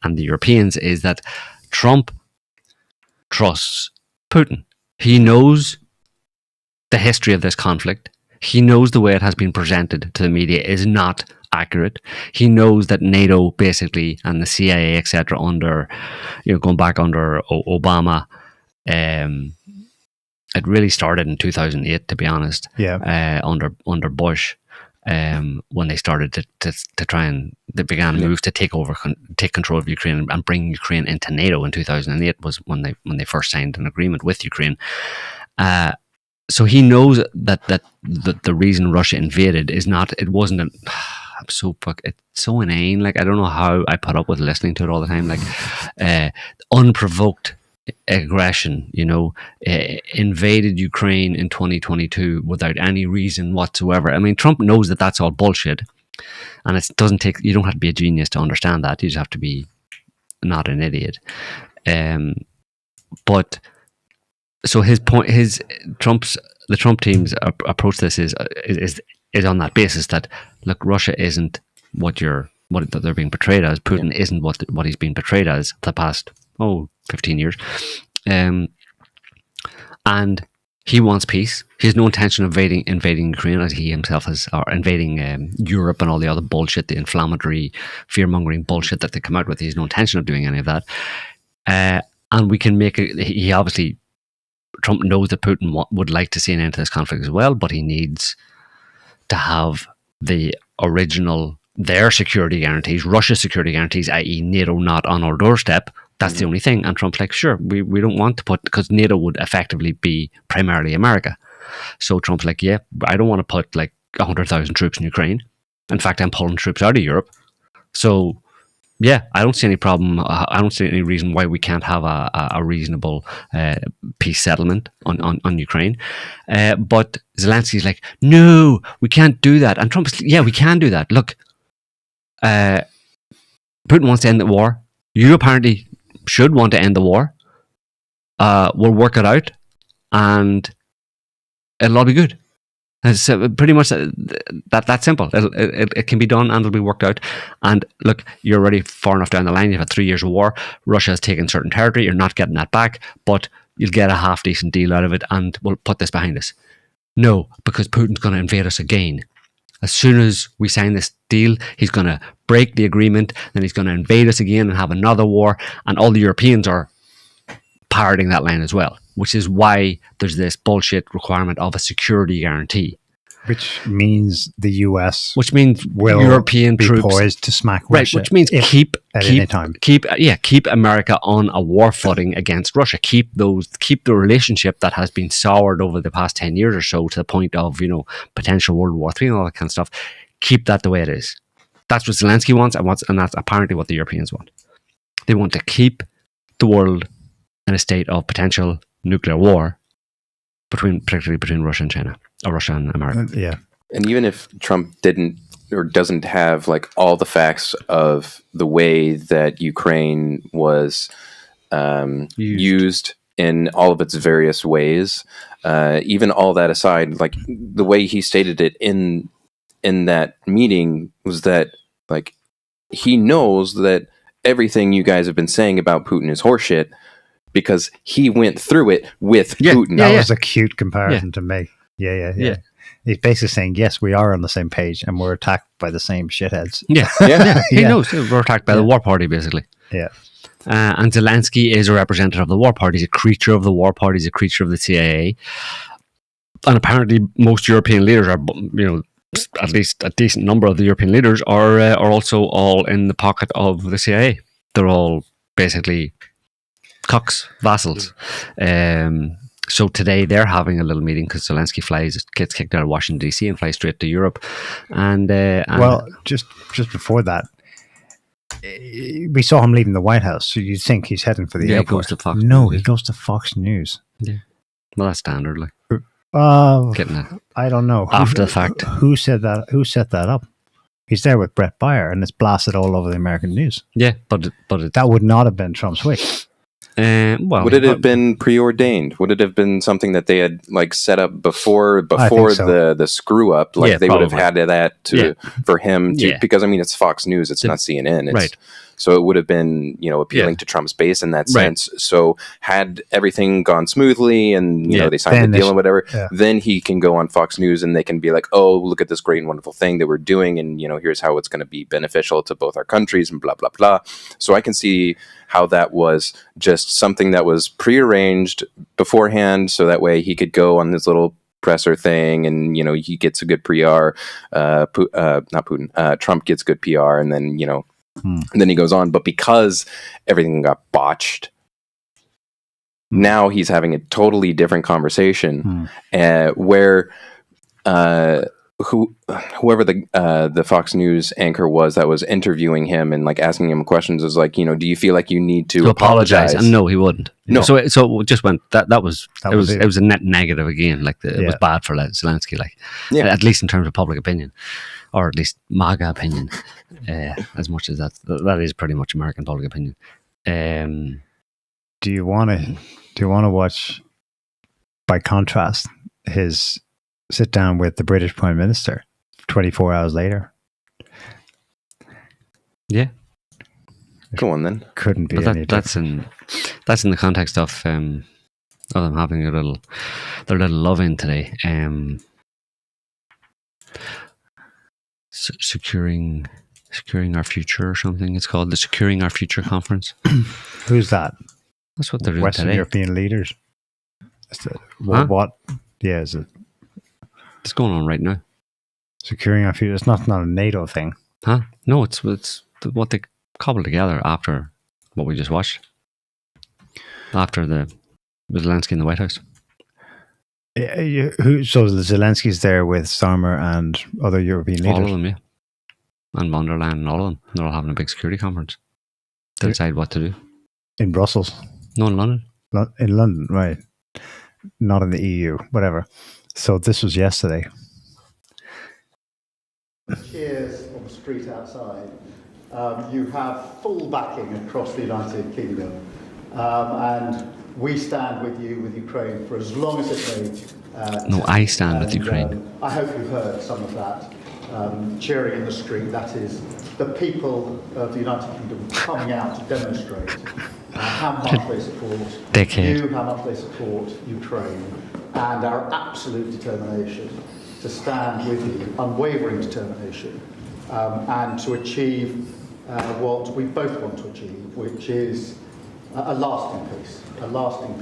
the Europeans, is that Trump trusts Putin. He knows the history of this conflict. He knows the way it has been presented to the media is not accurate. He knows that NATO basically and the CIA, etc., under, going back under Obama, it really started in 2008, to be honest. Yeah. Under Bush, when they started to try and they began moves to take control of Ukraine and bring Ukraine into NATO in 2008 was when they first signed an agreement with Ukraine. So he knows that the reason Russia invaded is not. It wasn't. It's so inane. Like, I don't know how I put up with listening to it all the time. Like, unprovoked aggression, invaded Ukraine in 2022 without any reason whatsoever. I mean, Trump knows that that's all bullshit, and you don't have to be a genius to understand that. You just have to be not an idiot. But so his point, the Trump team's approach to this is on that basis that, look, Russia isn't what they're being portrayed as. Putin isn't what he's been portrayed as the past 15 years. And he wants peace. He has no intention of invading Ukraine, as he himself has, or invading Europe and all the other bullshit, the inflammatory, fear-mongering bullshit that they come out with. He has no intention of doing any of that. And we can make it. Trump knows that Putin would like to see an end to this conflict as well, but he needs to have their security guarantees, Russia's security guarantees, i.e. NATO not on our doorstep. That's the only thing. And Trump's like, sure, we don't want to put, because NATO would effectively be primarily America. So Trump's like, yeah, I don't want to put like 100,000 troops in Ukraine. In fact, I'm pulling troops out of Europe. So yeah, I don't see any problem. I don't see any reason why we can't have a reasonable peace settlement on Ukraine. But Zelensky's like, no, we can't do that. And Trump's like, yeah, we can do that. Look, Putin wants to end the war. You apparently should want to end the war. We'll work it out, and it'll all be good. It's pretty much that simple. It can be done, and it'll be worked out. And look, you're already far enough down the line. You've had 3 years of war. Russia has taken certain territory. You're not getting that back, but you'll get a half decent deal out of it, and we'll put this behind us. No, because Putin's going to invade us again. As soon as we sign this deal, he's going to break the agreement, then he's going to invade us again and have another war, and all the Europeans are parroting that line as well, which is why there's this bullshit requirement of a security guarantee. Which means the US will European be troops poised to smack Russia. Right, which means keep America on a war footing against Russia. Keep the relationship that has been soured over the past 10 years or so to the point of, potential World War III and all that kind of stuff. Keep that the way it is. That's what Zelensky wants, and that's apparently what the Europeans want. They want to keep the world in a state of potential nuclear war, particularly between Russia and China, or Russia and America. Yeah. And even if Trump didn't or doesn't have like all the facts of the way that Ukraine was used in all of its various ways, even all that aside, like the way he stated it in that meeting was that like he knows that everything you guys have been saying about Putin is horseshit because he went through it with Putin. That was a cute comparison to make. Yeah. He's basically saying, yes, we are on the same page and we're attacked by the same shitheads. He knows we're attacked by the war party, basically. Yeah. And Zelensky is a representative of the war party. He's a creature of the war party. He's a creature of the CIA. And apparently most European leaders are, at least a decent number of the European leaders are also all in the pocket of the CIA. They're all basically cucks, vassals. So today they're having a little meeting because Zelensky gets kicked out of Washington DC and flies straight to Europe. And well, just before that, we saw him leaving the White House. So you'd think he's heading for the airport. He goes to Fox. No, he goes to Fox News. Yeah, well, that's standard. Like getting that. I don't know. After the fact, who said that? Who set that up? He's there with Brett Baier, and it's blasted all over the American news. Yeah, but that would not have been Trump's wish. Would it have been preordained? Would it have been something that they had like set up before so. the screw up? Like they would have had that for him to, because I mean it's Fox News, it's not CNN, it's, right? So it would have been appealing to Trump's base in that sense. So had everything gone smoothly and they signed the deal and whatever, then he can go on Fox News and they can be like, oh, look at this great and wonderful thing that we're doing, and here's how it's going to be beneficial to both our countries and blah blah blah. So I can see how that was just something that was prearranged beforehand, so that way he could go on this little presser thing, and he gets a good PR. Not Putin. Trump gets good PR, and then and then he goes on. But because everything got botched, now he's having a totally different conversation, where whoever the Fox News anchor was that was interviewing him and like asking him questions was like, do you feel like you need to apologize? And no, he wouldn't. No. So it just went it was a net negative again. Like it was bad for Zelensky. Like at least in terms of public opinion, or at least MAGA opinion. As much as that is pretty much American public opinion. Do you want to watch, by contrast, his sit down with the British Prime Minister 24 hours later? Yeah. Go on then. Couldn't be any that's in the context of them having their little love-in today. Securing our future or something. It's called the Securing Our Future conference. Who's that? That's what they're doing Western today. European leaders. What? Yeah, is it? It's going on right now. Securing our future. It's not a NATO thing. Huh? No, it's what they cobbled together after what we just watched. After the Zelensky in the White House. So Zelensky's there with Starmer and other European leaders? All of them, yeah. And von der Leyen and all of them. They're all having a big security conference to decide what to do. In Brussels? No, in London. In London, right. Not in the EU, whatever. So this was yesterday. Cheers on the street outside. You have full backing across the United Kingdom. And we stand with you, with Ukraine, for as long as it may. No, I stand with Ukraine. I hope you've heard some of that. Cheering in the street, that is the people of the United Kingdom coming out to demonstrate how much they support you, how much they support Ukraine, and our absolute determination to stand with you, unwavering determination, and to achieve what we both want to achieve, which is a lasting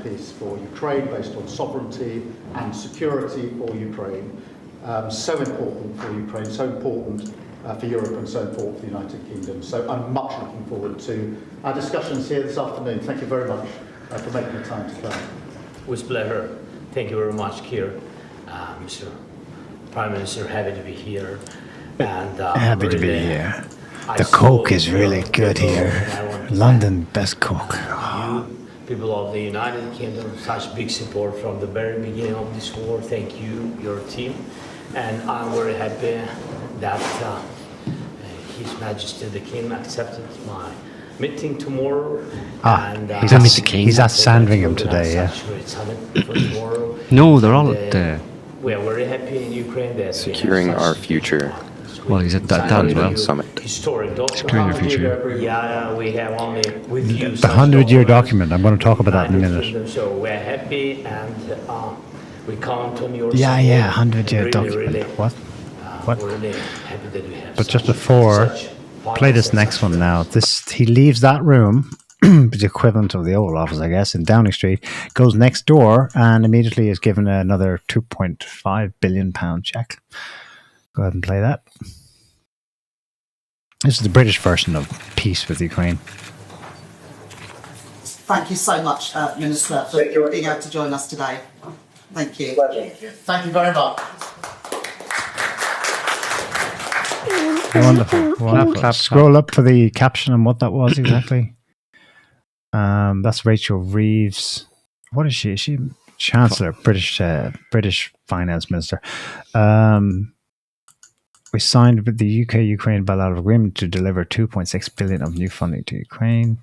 peace for Ukraine based on sovereignty and security for Ukraine. So important for Ukraine, so important for Europe, and so important for the United Kingdom. So I'm much looking forward to our discussions here this afternoon. Thank you very much for making the time to come. With pleasure. Thank you very much, Keir. Mr. Prime Minister, happy to be here. And happy to be here. The Coke is really good here. London, best Coke. You, people of the United Kingdom, such big support from the very beginning of this war. Thank you, your team. And I'm very happy that His Majesty the King accepted my meeting tomorrow. And, he's at Sandringham today, yeah. No, they're all at... we are very happy in Ukraine that Securing our future. Well, he's at that as well. Summit. Historic Securing our future. Yeah, we have only with you. The 100-year document. I'm going to talk about that in a minute. So we're happy and we count on your Yeah, support. 100-year document. Really, What? we're really happy that we have But just before, play this next one now. He leaves that room, the equivalent of the Oval Office, I guess, in Downing Street, goes next door and immediately is given another £2.5 billion check. Go ahead and play that. This is the British version of peace with Ukraine. Thank you so much, Minister, for being able to join us today. Thank you. Thank you very much. Wonderful. Wonderful. Scroll up for the caption and what that was exactly. That's Rachel Reeves. What is she? Is she Chancellor, British Finance Minister? We signed with the UK-Ukraine bilateral agreement to deliver 2.6 billion of new funding to Ukraine.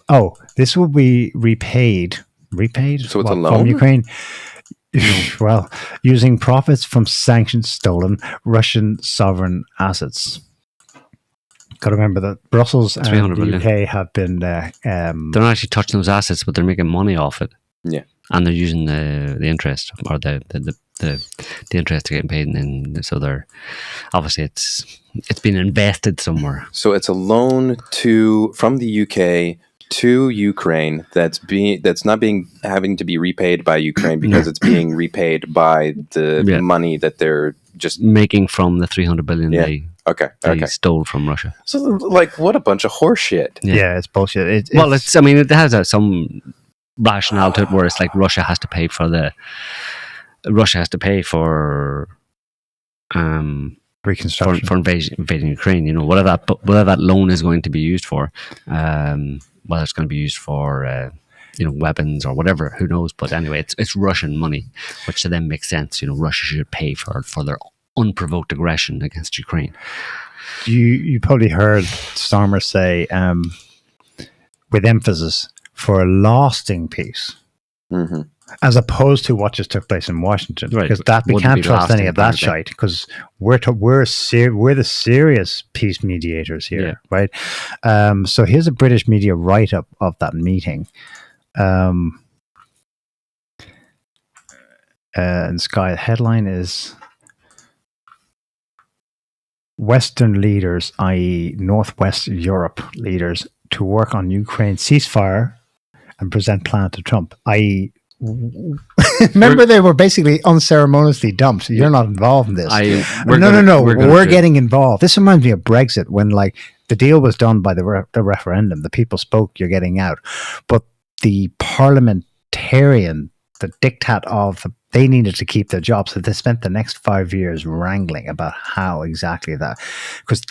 Oh, this will be repaid. Repaid? So it's a loan? From Ukraine. Well, using profits from sanctions stolen Russian sovereign assets. Got to remember that Brussels and the UK have been... they're not actually touching those assets, but they're making money off it. Yeah. And they're using the interest, or the interest to get paid, and so they're obviously it's been invested somewhere. So it's a loan from the UK to Ukraine that's not having to be repaid by Ukraine because it's being repaid by the money that they're just making from the 300 billion they stole from Russia. So like, what a bunch of horse shit. Yeah, it's bullshit. It has some rationale to it where it's like Russia has to pay for reconstruction, for invading Ukraine. You know, whatever that loan is going to be used for, whether it's going to be used for weapons or whatever, who knows? But anyway, it's Russian money, which to them makes sense. You know, Russia should pay for their unprovoked aggression against Ukraine. You probably heard Starmer say, with emphasis, for a lasting peace. Mm-hmm. As opposed to what just took place in Washington, right? Because we can't trust any of that shite. Because we're the serious peace mediators here, right? So here's a British media write-up of that meeting. And Sky, the headline is Western leaders, i.e., Northwest Europe leaders, to work on Ukraine ceasefire and present plan to Trump, i.e., remember they were basically unceremoniously dumped. You're not involved in this. We're getting involved. This reminds me of Brexit, when like the deal was done by the referendum. The people spoke, you're getting out. But the parliamentarian, the diktat of they needed to keep their jobs, so they spent the next 5 years wrangling about how exactly that, because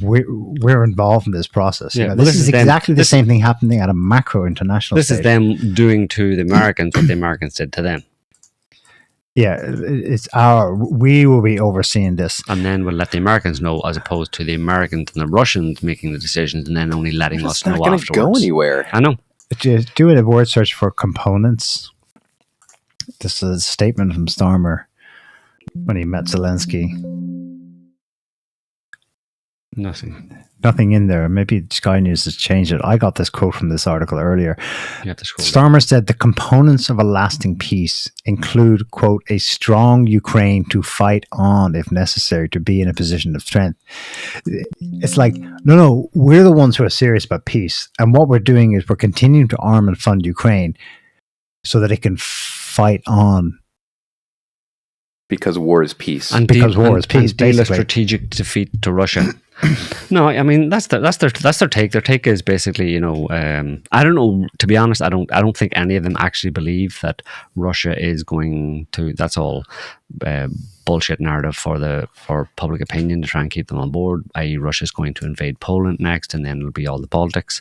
we're involved in this process. Yeah, this is exactly the same thing happening at a macro international This stage. is them doing to the Americans what the Americans did to them. Yeah, we will be overseeing this, and then we'll let the Americans know, as opposed to the Americans and the Russians making the decisions and then only letting us know afterwards. It's not going to go anywhere. I know. Just do a word search for components. This is a statement from Starmer when he met Zelensky. Nothing in there. Maybe Sky News has changed it. I got this quote from this article earlier. Starmer said the components of a lasting peace include, quote, a strong Ukraine to fight on if necessary, to be in a position of strength. It's like, no, we're the ones who are serious about peace. And what we're doing is we're continuing to arm and fund Ukraine so that it can fight on. Because war is peace. And because war is peace, deal a basically. strategic defeat to Russia. No, I mean that's their take. Their take is basically, I don't know. To be honest, I don't think any of them actually believe that Russia is going to. That's all bullshit narrative for public opinion to try and keep them on board. I.e., Russia's going to invade Poland next, and then it'll be all the Baltics,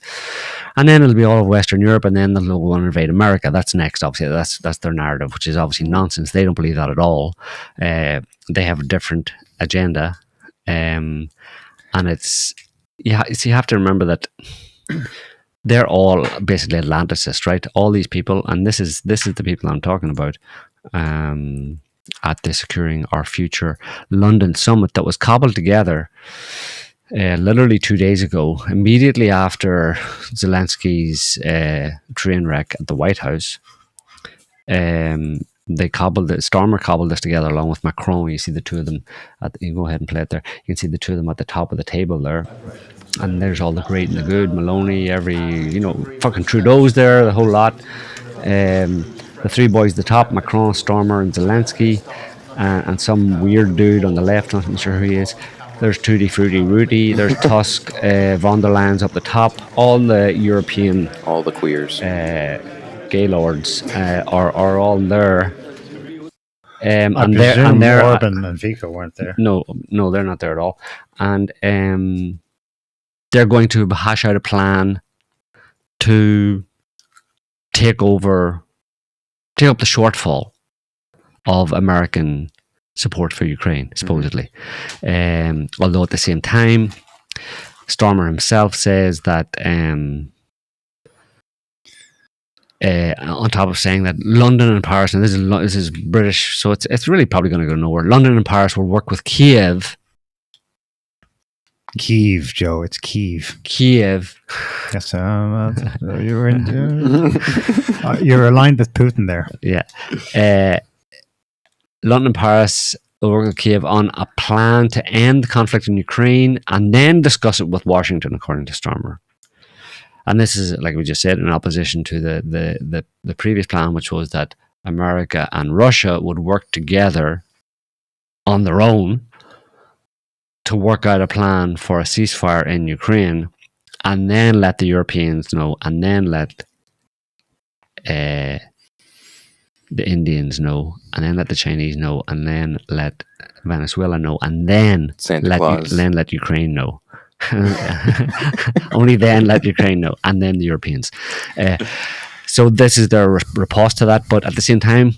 and then it'll be all of Western Europe, and then they'll go and invade America. That's next. Obviously, that's their narrative, which is obviously nonsense. They don't believe that at all. They have a different agenda. And it's you have to remember that they're all basically Atlanticists, right? All these people, and this is the people I'm talking about at the Securing Our Future London summit that was cobbled together literally 2 days ago, immediately after Zelensky's train wreck at the White House. Starmer cobbled this together along with Macron. You see the two of them. You go ahead and play it there. You can see the two of them at the top of the table there. And there's all the great and the good. Maloney, fucking Trudeau's there, the whole lot. The three boys at the top, Macron, Starmer, and Zelensky. And some weird dude on the left, not sure who he is. There's Tutti Frutti Rudy. There's Tusk, von der Leyen's up the top. All the European... All the queers. Gaylords are all there. I and presume they're Orban and Fico weren't there. No, they're not there at all. And they're going to hash out a plan to take up the shortfall of American support for Ukraine, supposedly. Although at the same time, Starmer himself says that on top of saying that London and Paris, and this is British, so it's really probably going to go nowhere. London and Paris will work with Kiev. Kiev, Joe. It's Kiev. Kiev. Yes, you're you're aligned with Putin there. Yeah. London and Paris will work with Kiev on a plan to end the conflict in Ukraine and then discuss it with Washington, according to Starmer. And this is, like we just said, in opposition to the previous plan, which was that America and Russia would work together on their own to work out a plan for a ceasefire in Ukraine, and then let the Europeans know, and then let the Indians know, and then let the Chinese know, and then let Venezuela know, and then let Ukraine know. Only then let Ukraine know, and then the Europeans. So this is their riposte to that. But at the same time,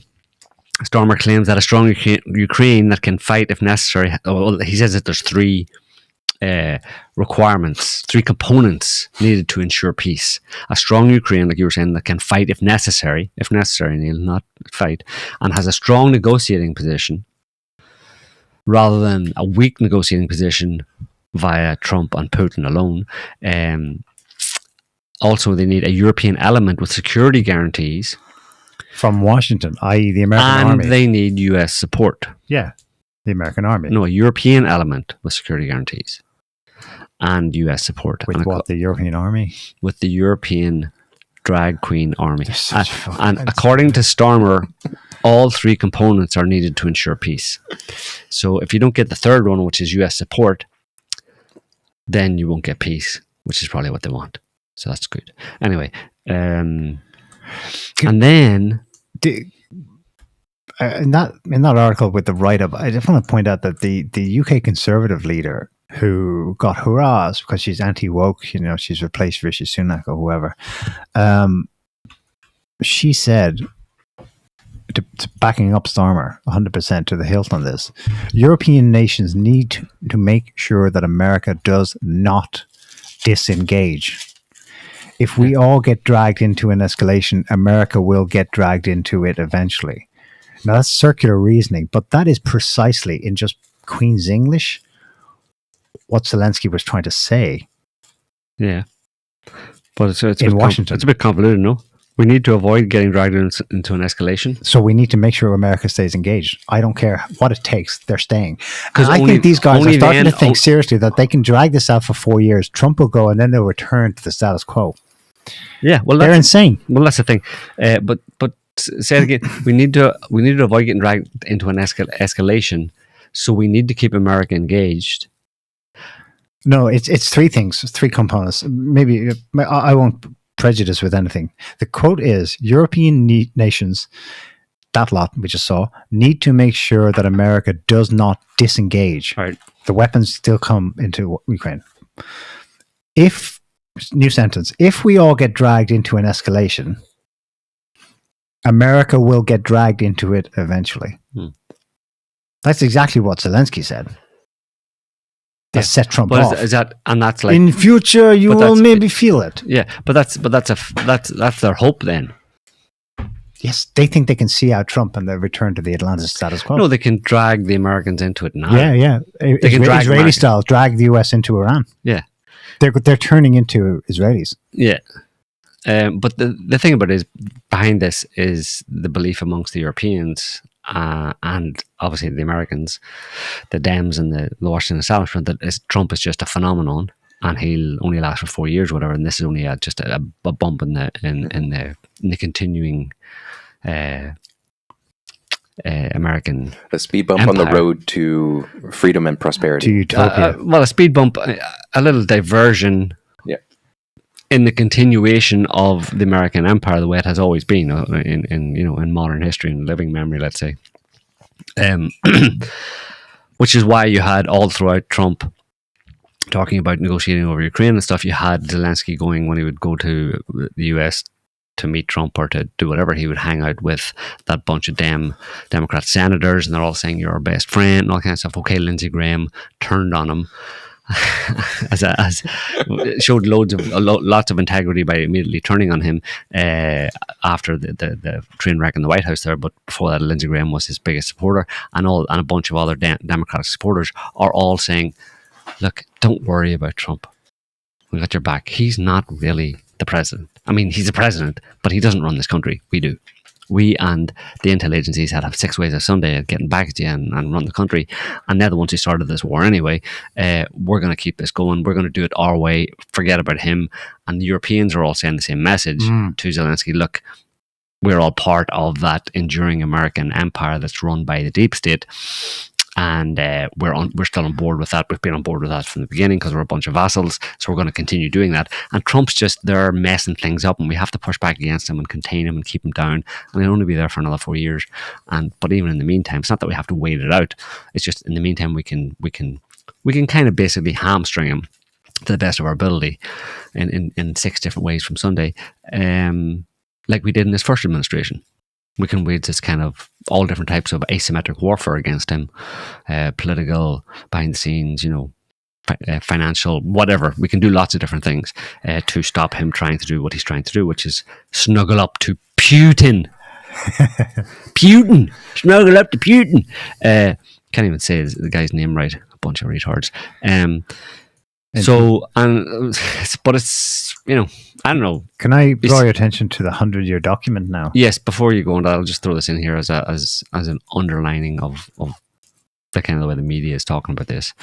Starmer claims that a strong Ukraine that can fight if necessary. Well, he says that there's three requirements, three components needed to ensure peace. A strong Ukraine, like you were saying, that can fight if necessary, Neil, not fight, and has a strong negotiating position rather than a weak negotiating position via Trump and Putin alone. Also, they need a European element with security guarantees from Washington, i.e. the American Army. And they need US support. Yeah, the American Army. No, a European element with security guarantees and US support. With what, the European Army? With the European drag queen army. And according to Starmer, all three components are needed to ensure peace. So if you don't get the third one, which is US support, then you won't get peace, which is probably what they want. So that's good. Anyway, and then in that article with the write-up, I just want to point out that the UK Conservative leader who got hurrahs because she's anti-woke, she's replaced Rishi Sunak or whoever, she said, to backing up Starmer 100% to the hilt on this, European nations need to make sure that America does not disengage. If we all get dragged into an escalation, America will get dragged into it eventually. Now that's circular reasoning, but that is precisely, in just Queen's English, what Zelensky was trying to say. Yeah. But it's in Washington. It's a bit convoluted, no? We need to avoid getting dragged into an escalation. So we need to make sure America stays engaged. I don't care what it takes. They're staying. Because I think these guys are starting to think seriously that they can drag this out for 4 years. Trump will go and then they'll return to the status quo. Yeah, well, they're insane. Well, that's the thing. But say it again. We need to avoid getting dragged into an escalation. So we need to keep America engaged. No, it's three things, three components. Maybe I won't prejudice with anything. The quote is European nations, that lot we just saw, need to make sure that America does not disengage. Right. The weapons still come into Ukraine. New sentence, if we all get dragged into an escalation, America will get dragged into it eventually. That's exactly what Zelensky said. That set Trump off. Is that, and that's like in future you will maybe feel it. Yeah, but that's their hope then. Yes, they think they can see out Trump and they return to the Atlantis status quo. No, they can drag the Americans into it now. Yeah. They can drag Israeli style, drag the US into Iran. Yeah, they're turning into Israelis. Yeah, but the thing about it is behind this is the belief amongst the Europeans. And obviously the Americans, the Dems and the Washington establishment, that Trump is just a phenomenon and he'll only last for 4 years, or whatever. And this is only just a bump in the continuing American a speed bump empire. on the road to freedom and prosperity. To utopia. Well, a speed bump, a little diversion. In the continuation of the American empire, the way it has always been in modern history and living memory, let's say, which is why you had all throughout Trump talking about negotiating over Ukraine and stuff. You had Zelensky going, when he would go to the US to meet Trump or to do whatever, he would hang out with that bunch of Democrat senators, and they're all saying you're our best friend and all kind of stuff. Okay, Lindsey Graham turned on him. as showed lots of integrity by immediately turning on him after the train wreck in the White House there. But before that, Lindsey Graham was his biggest supporter, and a bunch of other Democratic supporters are all saying, "Look, don't worry about Trump. We got your back. He's not really the president. I mean, he's the president, but he doesn't run this country. We do." We and the intel agencies had 6 ways of Sunday at getting back at you and run the country. And they're the ones who started this war anyway. We're going to keep this going. We're going to do it our way. Forget about him. And the Europeans are all saying the same message to Zelensky. Look, we're all part of that enduring American empire that's run by the deep state. And we're still on board with that. We've been on board with that from the beginning because we're a bunch of vassals. So we're going to continue doing that. And Trump's just there messing things up, and we have to push back against him and contain him and keep him down. And he'll only be there for another 4 years. But even in the meantime, it's not that we have to wait it out. It's just in the meantime we can kind of basically hamstring him to the best of our ability in 6 different ways from Sunday, like we did in his first administration. We can wage this kind of all different types of asymmetric warfare against him, political, behind the scenes, financial, whatever. We can do lots of different things to stop him trying to do what he's trying to do, which is snuggle up to Putin. Putin! Snuggle up to Putin! Can't even say the guy's name right. A bunch of retards. But it's, I don't know. Can I draw your attention to the 100-year document now? Yes, before you go on, I'll just throw this in here as an underlining of the kind of the way the media is talking about this.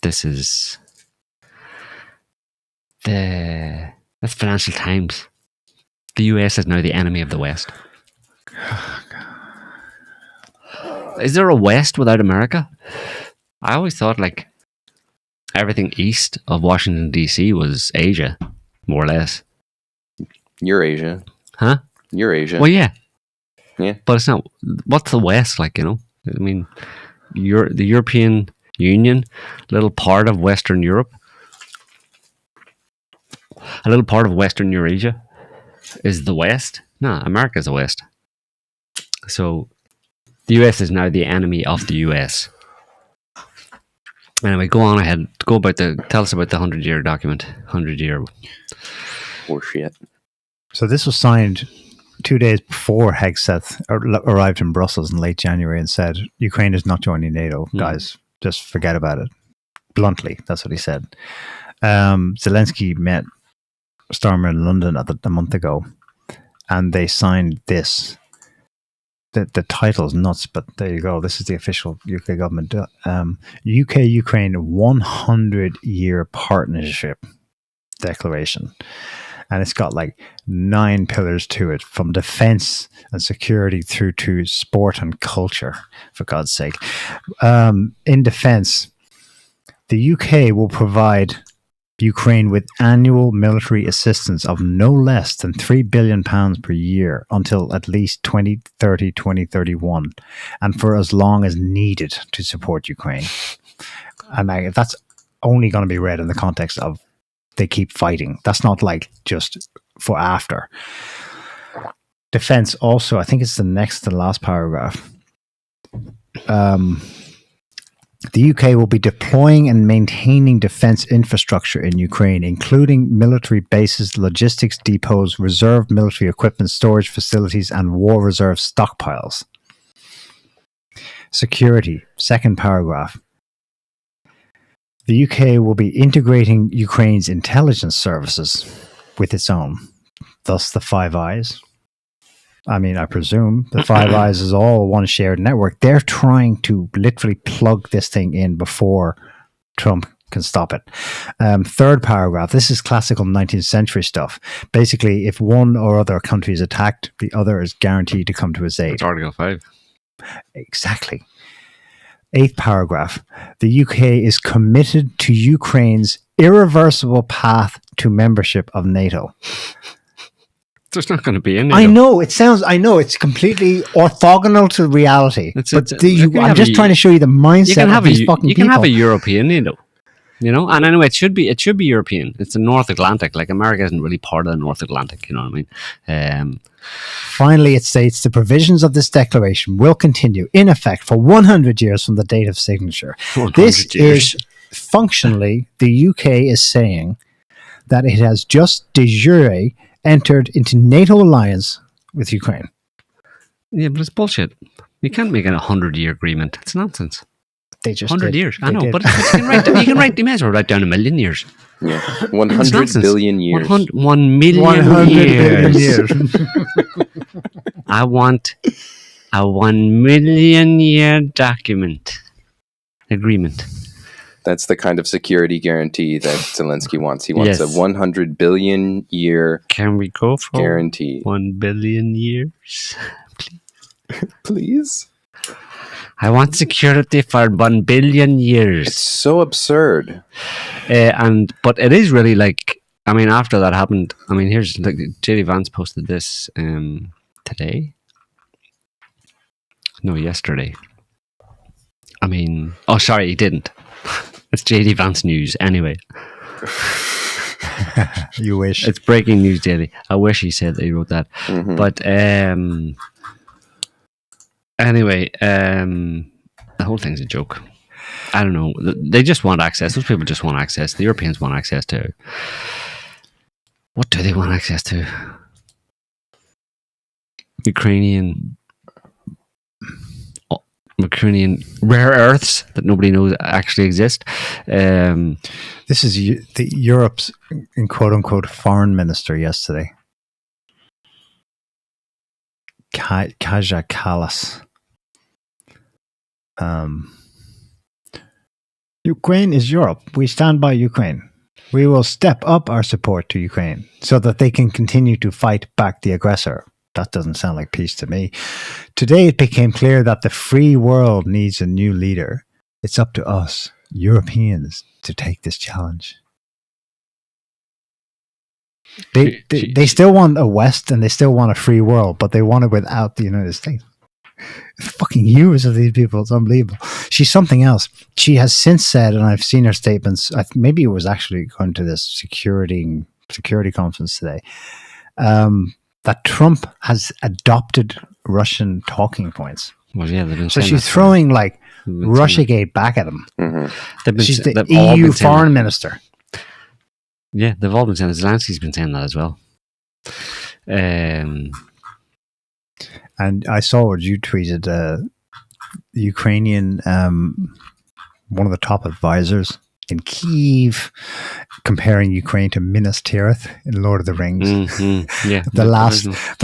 This is that's Financial Times. The US is now the enemy of the West. Is there a West without America? I always thought everything east of Washington, D.C. was Asia, more or less. Eurasia. Huh? Eurasia. Well, yeah. Yeah. But it's not. What's the West like, I mean, the European Union, little part of Western Europe, a little part of Western Eurasia is the West. No, America's the West. So the US is now the enemy of the US. Anyway, go on ahead. Tell us about the 100-year document. 100-year. Horseshit. So this was signed 2 days before Hegseth arrived in Brussels in late January and said, Ukraine is not joining NATO. Guys, just forget about it. Bluntly, that's what he said. Zelensky met Starmer in London a month ago, and they signed this. The title's nuts, but there you go. This is the official UK government. UK-Ukraine 100-year partnership declaration. And it's got 9 pillars to it, from defense and security through to sport and culture, for God's sake. In defense, The UK will provide Ukraine with annual military assistance of no less than £3 billion per year until at least 2030, 2031, and for as long as needed to support Ukraine. And that's only going to be read in the context of they keep fighting. That's not like just for after. Defense also, I think it's the next to the last paragraph. The UK will be deploying and maintaining defense infrastructure in Ukraine, including military bases, logistics depots, reserve military equipment storage facilities, and war reserve stockpiles. Security, second paragraph. The UK will be integrating Ukraine's intelligence services with its own, thus the Five Eyes. I mean, I presume the Five Eyes is all one shared network. They're trying to literally plug this thing in before Trump can stop it. Third paragraph. This is classical 19th century stuff. Basically, if one or other country is attacked, the other is guaranteed to come to its aid. It's Article 5. Exactly. Eighth paragraph. The UK is committed to Ukraine's irreversible path to membership of NATO. There's not going to be any. I know it's completely orthogonal to reality. I'm just trying to show you the mindset of these fucking people. You can have a European NATO, and anyway, it should be European. It's the North Atlantic. Like America isn't really part of the North Atlantic. You know what I mean? Finally, it states the provisions of this declaration will continue in effect for 100 years from the date of signature. This is functionally the UK is saying that it has just de jure entered into NATO alliance with Ukraine. Yeah, but it's bullshit. You can't make a 100-year agreement. It's nonsense. They just 100 did. years. I They know, did. but you may as well write down 1,000,000 years. Yeah, 100 billion years. 1 million 100 billion years. I want a 1 million year agreement. That's the kind of security guarantee that Zelensky wants. He wants a 100 billion year Can we go for guarantee. 1 billion years? Please? I want security for 1 billion years. It's so absurd. But it is really like, I mean, after that happened, I mean, here's like JD Vance posted this today. No, yesterday. I mean, oh, sorry, he didn't. It's JD Vance news anyway. You wish. It's breaking news daily. I wish he said that he wrote that. Mm-hmm. But anyway, the whole thing's a joke. I don't know. They just want access. Those people just want access. The Europeans want access to. What do they want access to? Ukrainian rare earths that nobody knows actually exist. This is the Europe's in quote unquote foreign minister yesterday. Kaja Kallas. Ukraine is Europe. We stand by Ukraine. We will step up our support to Ukraine so that they can continue to fight back the aggressor. That doesn't sound like peace to me. Today it became clear that the free world needs a new leader. It's up to us, Europeans, to take this challenge. They still want a West and they still want a free world, but they want it without the United States. Fucking hubris of these people. It's unbelievable. She's something else. She has since said, and I've seen her statements, maybe it was actually going to this security conference today, that Trump has adopted Russian talking points. Well, yeah, they've been so saying she's throwing like Russiagate back at him. Mm-hmm. She's the EU foreign minister. Yeah, they've all been saying that. Zelensky's been saying that as well. And I saw what you tweeted. The Ukrainian, one of the top advisors in Kiev, comparing Ukraine to Minas Tirith in Lord of the Rings. Mm-hmm. Yeah, the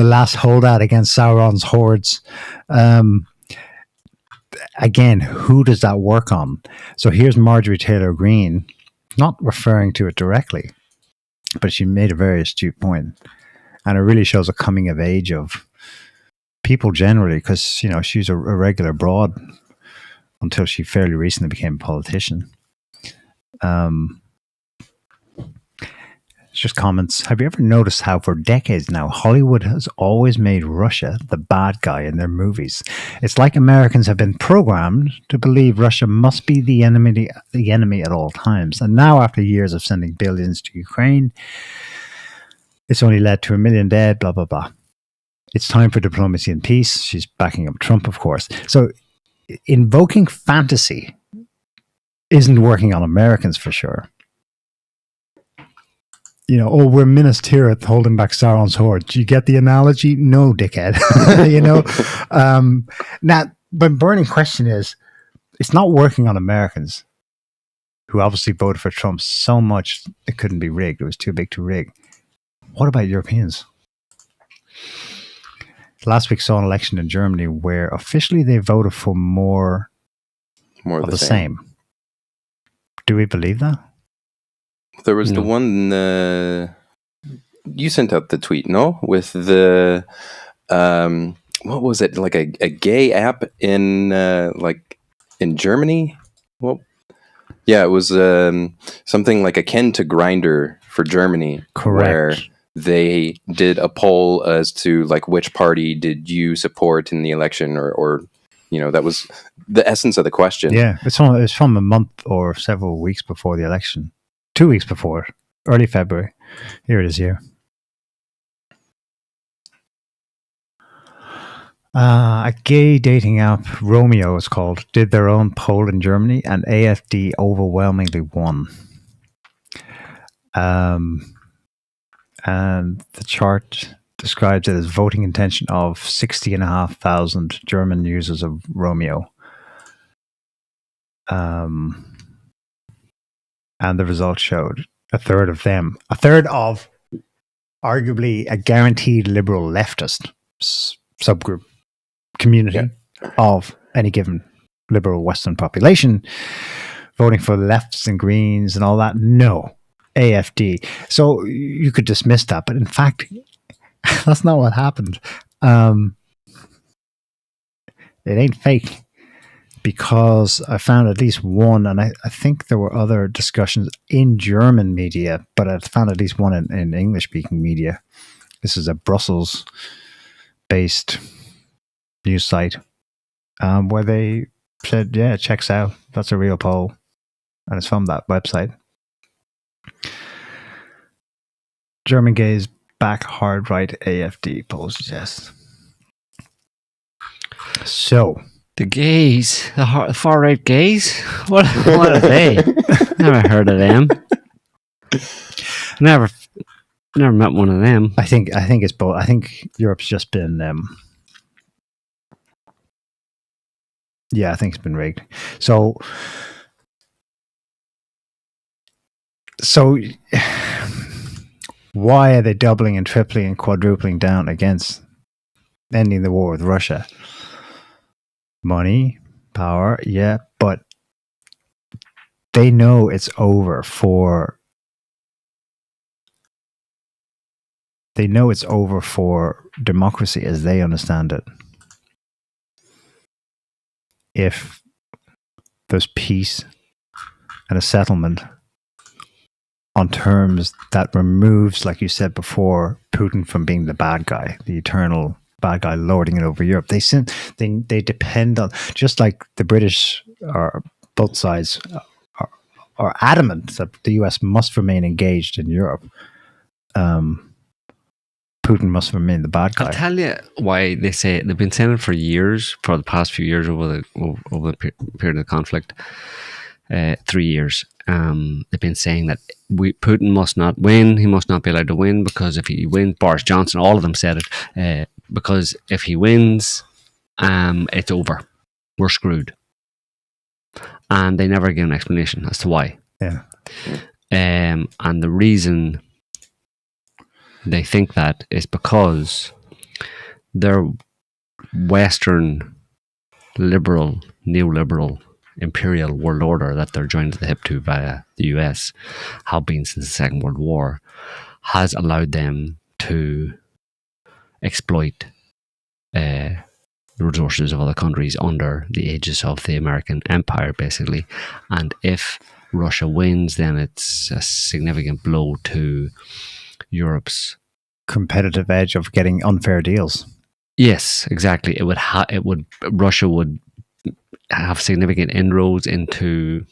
last holdout against Sauron's hordes. Again, who does that work on? So here's Marjorie Taylor Greene, not referring to it directly, but she made a very astute point, and it really shows a coming of age of people generally, because she's a regular broad until she fairly recently became a politician. It's just comments. Have you ever noticed how for decades now Hollywood has always made Russia the bad guy in their movies? It's like Americans have been programmed to believe Russia must be the enemy at all times. And now, after years of sending billions to Ukraine, it's only led to 1 million dead, blah, blah, blah. It's time for diplomacy and peace. She's backing up Trump, of course. So invoking fantasy isn't working on Americans for sure. You know, we're Minas Tirith holding back Sauron's horde. Do you get the analogy? No, dickhead. You know? Now, the burning question is, it's not working on Americans who obviously voted for Trump so much it couldn't be rigged. It was too big to rig. What about Europeans? Last week saw an election in Germany where officially they voted for more of the same. Do we believe that? There was the one you sent out the tweet, no? With the what was it? Like a gay app in Germany? Well, yeah, it was something like akin to Grindr for Germany. Correct. Where they did a poll as to like which party did you support in the election, or you know, that was the essence of the question. Yeah, it's from a month or several weeks before the election. 2 weeks before, early February. Here it is here. A gay dating app, Romeo is called, did their own poll in Germany, and AfD overwhelmingly won. And the chart describes it as voting intention of 60,500 German users of Romeo. And the results showed a third of arguably a guaranteed liberal leftist subgroup community of any given liberal Western population voting for lefts and greens and all that. No, AfD. So you could dismiss that, but in fact, that's not what happened. It ain't fake. Because I found at least one, and I think there were other discussions in German media, but I found at least one in English-speaking media. This is a Brussels-based news site where they said, yeah, it checks out. That's a real poll. And it's from that website. German gays back hard right AfD poll suggests. So... The gays, the far right gays. What are they? Never heard of them. Never met one of them. I think it's both. I think Europe's just been. Yeah, I think it's been rigged. So why are they doubling and tripling and quadrupling down against ending the war with Russia? Money, power, yeah, but they know it's over for democracy as they understand it. If there's peace and a settlement on terms that removes, like you said before, Putin from being the bad guy, the eternal bad guy lording it over Europe. They depend on, just like the British or both sides are adamant that the US must remain engaged in Europe. Putin must remain the bad guy. I'll tell you why they say it. They've been saying it for years, for the past few years over the period of the conflict. 3 years. They've been saying that Putin must not win. He must not be allowed to win, because if he wins, Boris Johnson, all of them said it, because if he wins, it's over. We're screwed. And they never give an explanation as to why. Yeah. And the reason they think that is because their Western liberal, neoliberal, imperial world order that they're joined to the hip to via the US, have been since the Second World War, has allowed them to exploit the resources of other countries under the aegis of the American empire, basically. And if Russia wins, then it's a significant blow to Europe's competitive edge of getting unfair deals. Yes, exactly. Russia would have significant inroads into,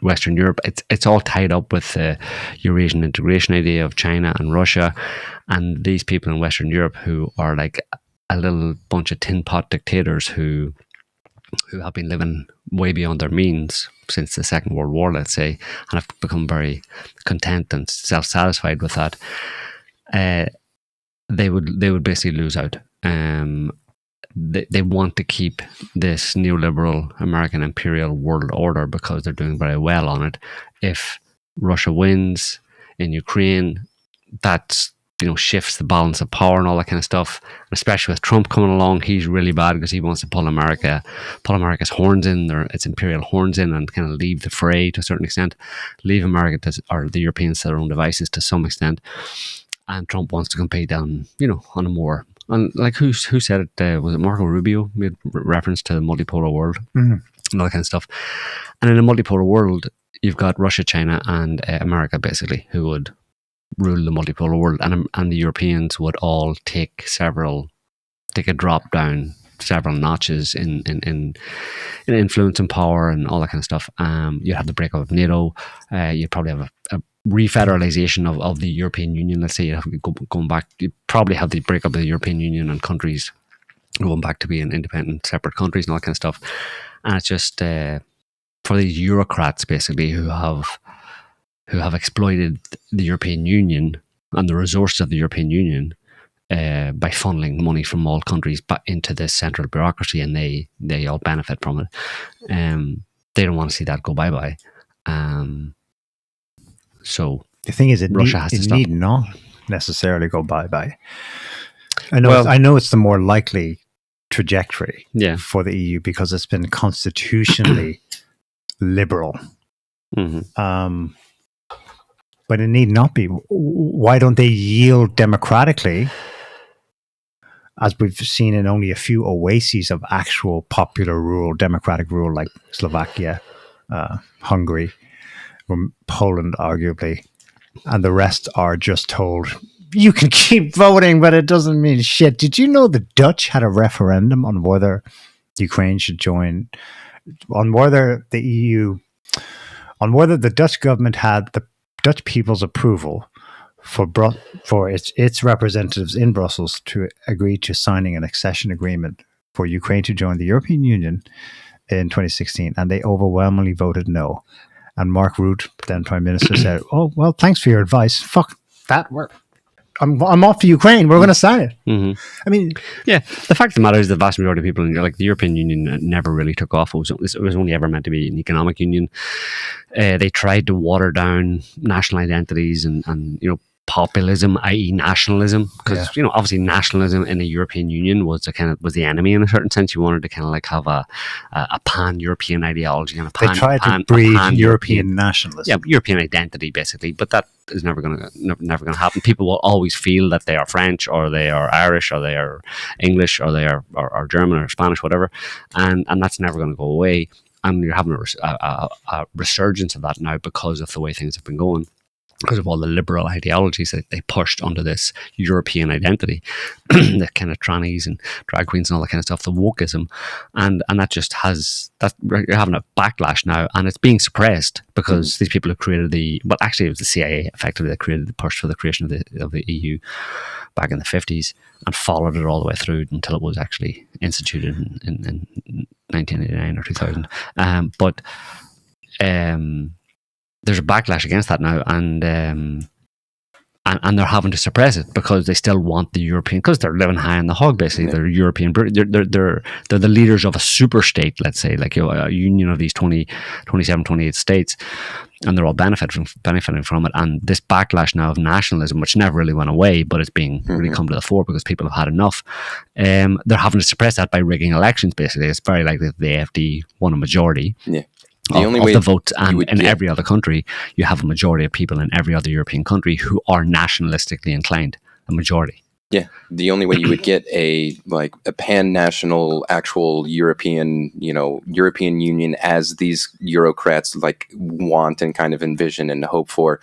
Western Europe. It's all tied up with the Eurasian integration idea of China and Russia, and these people in Western Europe who are like a little bunch of tin pot dictators who have been living way beyond their means since the Second World War, let's say, and have become very content and self-satisfied with that. They would basically lose out. They want to keep this neoliberal American imperial world order because they're doing very well on it. If Russia wins in Ukraine, that's shifts the balance of power and all that kind of stuff. And especially with Trump coming along, he's really bad because he wants to pull America's horns in, or its imperial horns in, and kind of leave the fray to a certain extent, leave America or the Europeans to their own devices to some extent. And Trump wants to compete down, on a more, and like who said it? Was it Marco Rubio made reference to the multipolar world and all that kind of stuff? And in a multipolar world, you've got Russia, China, and America basically who would rule the multipolar world, and the Europeans would all take a drop down several notches in influence and power and all that kind of stuff. You'd have the breakup of NATO. You'd probably have a refederalization of the European Union. Let's say you have going back. You probably have the breakup of the European Union and countries going back to being independent, separate countries and all that kind of stuff. And it's just for these Eurocrats basically who have exploited the European Union and the resources of the European Union by funneling money from all countries back into this central bureaucracy, and they all benefit from it. They don't want to see that go bye-bye. So the thing is, Russia has to stop. Need not necessarily go bye-bye. I know it's the more likely trajectory for the EU because it's been constitutionally liberal. Mm-hmm. But it need not be. Why don't they yield democratically, as we've seen in only a few oases of actual popular rule, democratic rule, like Slovakia, Hungary, Poland, arguably, and the rest are just told, you can keep voting, but it doesn't mean shit. Did you know the Dutch had a referendum on whether Ukraine should join, on whether the EU, on whether the Dutch government had the Dutch people's approval for its representatives in Brussels to agree to signing an accession agreement for Ukraine to join the European Union in 2016, and they overwhelmingly voted no. And Mark Rutte, then Prime Minister, said, "Oh well, thanks for your advice. Fuck that. I'm off to Ukraine. We're going to sign it." Mm-hmm. I mean, yeah. The fact of the matter is, the vast majority of people, the European Union, never really took off. It was only ever meant to be an economic union. They tried to water down national identities and populism, i.e., nationalism, because obviously nationalism in the European Union was the enemy in a certain sense. You wanted to kind of like have a pan-European ideology and they tried to breed European nationalism. Yeah, European identity basically, but that is never going to happen. People will always feel that they are French or they are Irish or they are English or they are or German or Spanish, whatever, and that's never going to go away. And you're having a resurgence of that now because of the way things have been going, because of all the liberal ideologies that they pushed under this European identity, the kind of trannies and drag queens and all that kind of stuff, the wokeism, and that just you're having a backlash now, and it's being suppressed because these people who created actually it was the CIA effectively that created the push for the creation of the EU back in the 50s and followed it all the way through until it was actually instituted in 1989 or 2000. But there's a backlash against that now, and they're having to suppress it because they still want the European, because they're living high on the hog basically. They're European, they're the leaders of a super state, let's say, like a union of these 27, 28 states, and they're all benefiting from it. And this backlash now of nationalism, which never really went away, but it's being really come to the fore because people have had enough. They're having to suppress that by rigging elections. Basically, it's very likely that the AfD won a majority. Yeah. Of the votes, and in every other country, you have a majority of people in every other European country who are nationalistically inclined. A majority. Yeah, the only way you would get a pan-national, actual European, European Union as these Eurocrats like want and kind of envision and hope for.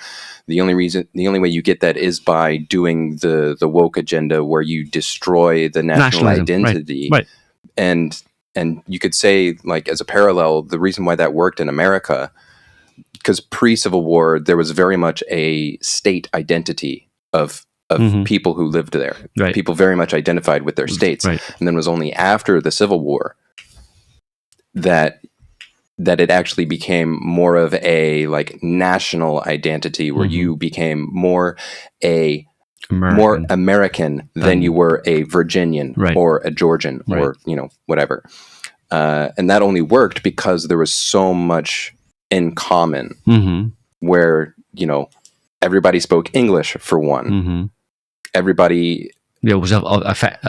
The only way you get that is by doing the woke agenda, where you destroy the national identity, right. And you could say, like, as a parallel, the reason why that worked in America, because pre-Civil War there was very much a state identity of people who lived there. Right. People very much identified with their states. Right. And then it was only after the Civil War that it actually became more of a like national identity, where you became more American than you were a Virginian or a Georgian or whatever. And that only worked because there was so much in common, where everybody spoke English for one. Everybody, it was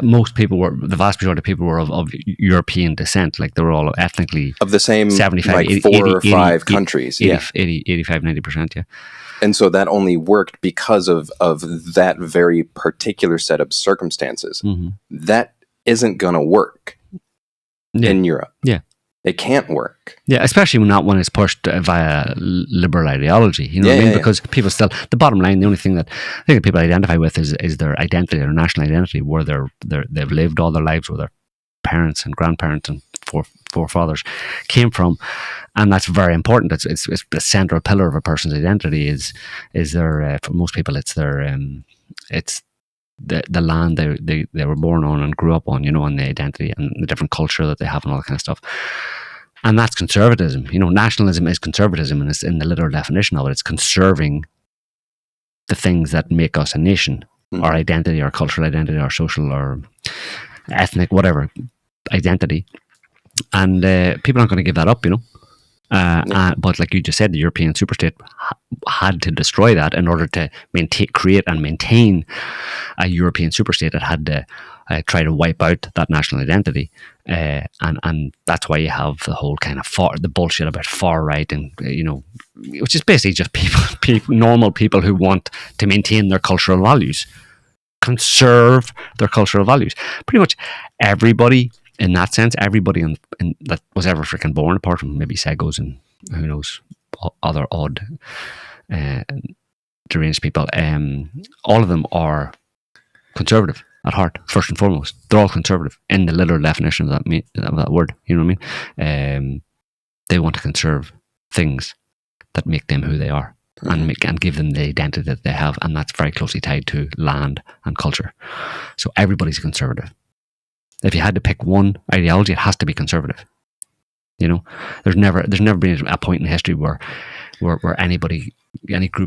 most people were, the vast majority of people were of European descent. Like they were all ethnically of the same 75, like 80, 4 80, or 5 countries. 85, 90%. Yeah. And so that only worked because of that very particular set of circumstances. That isn't going to work in Europe. Yeah. It can't work. Yeah, especially when it's pushed via liberal ideology. You know what I mean? Because people still, the bottom line, the only thing that I think that people identify with is their identity, their national identity, where they've lived all their lives, where their parents and grandparents and forefathers came from, and that's very important. It's the central pillar of a person's identity. Is their for most people it's their it's the land they were born on and grew up on, and the identity and the different culture that they have and all that kind of stuff. And that's conservatism. Nationalism is conservatism, and it's in the literal definition of it. It's conserving the things that make us a nation, our identity, our cultural identity, our social or ethnic, whatever identity. And people aren't going to give that up, but like you just said, the European superstate had to destroy that in order to create and maintain a European superstate. It had to try to wipe out that national identity, and that's why you have the whole kind of the bullshit about far right, and which is basically just normal people who want to maintain their cultural values, conserve their cultural values. Pretty much everybody. In that sense, everybody in that was ever freaking born, apart from maybe Segos and who knows, other odd deranged people, all of them are conservative at heart, first and foremost. They're all conservative in the literal definition of that word. You know what I mean? They want to conserve things that make them who they are, and give them the identity that they have, and that's very closely tied to land and culture. So everybody's conservative. If you had to pick one ideology, it has to be conservative. There's never been a point in history where anybody,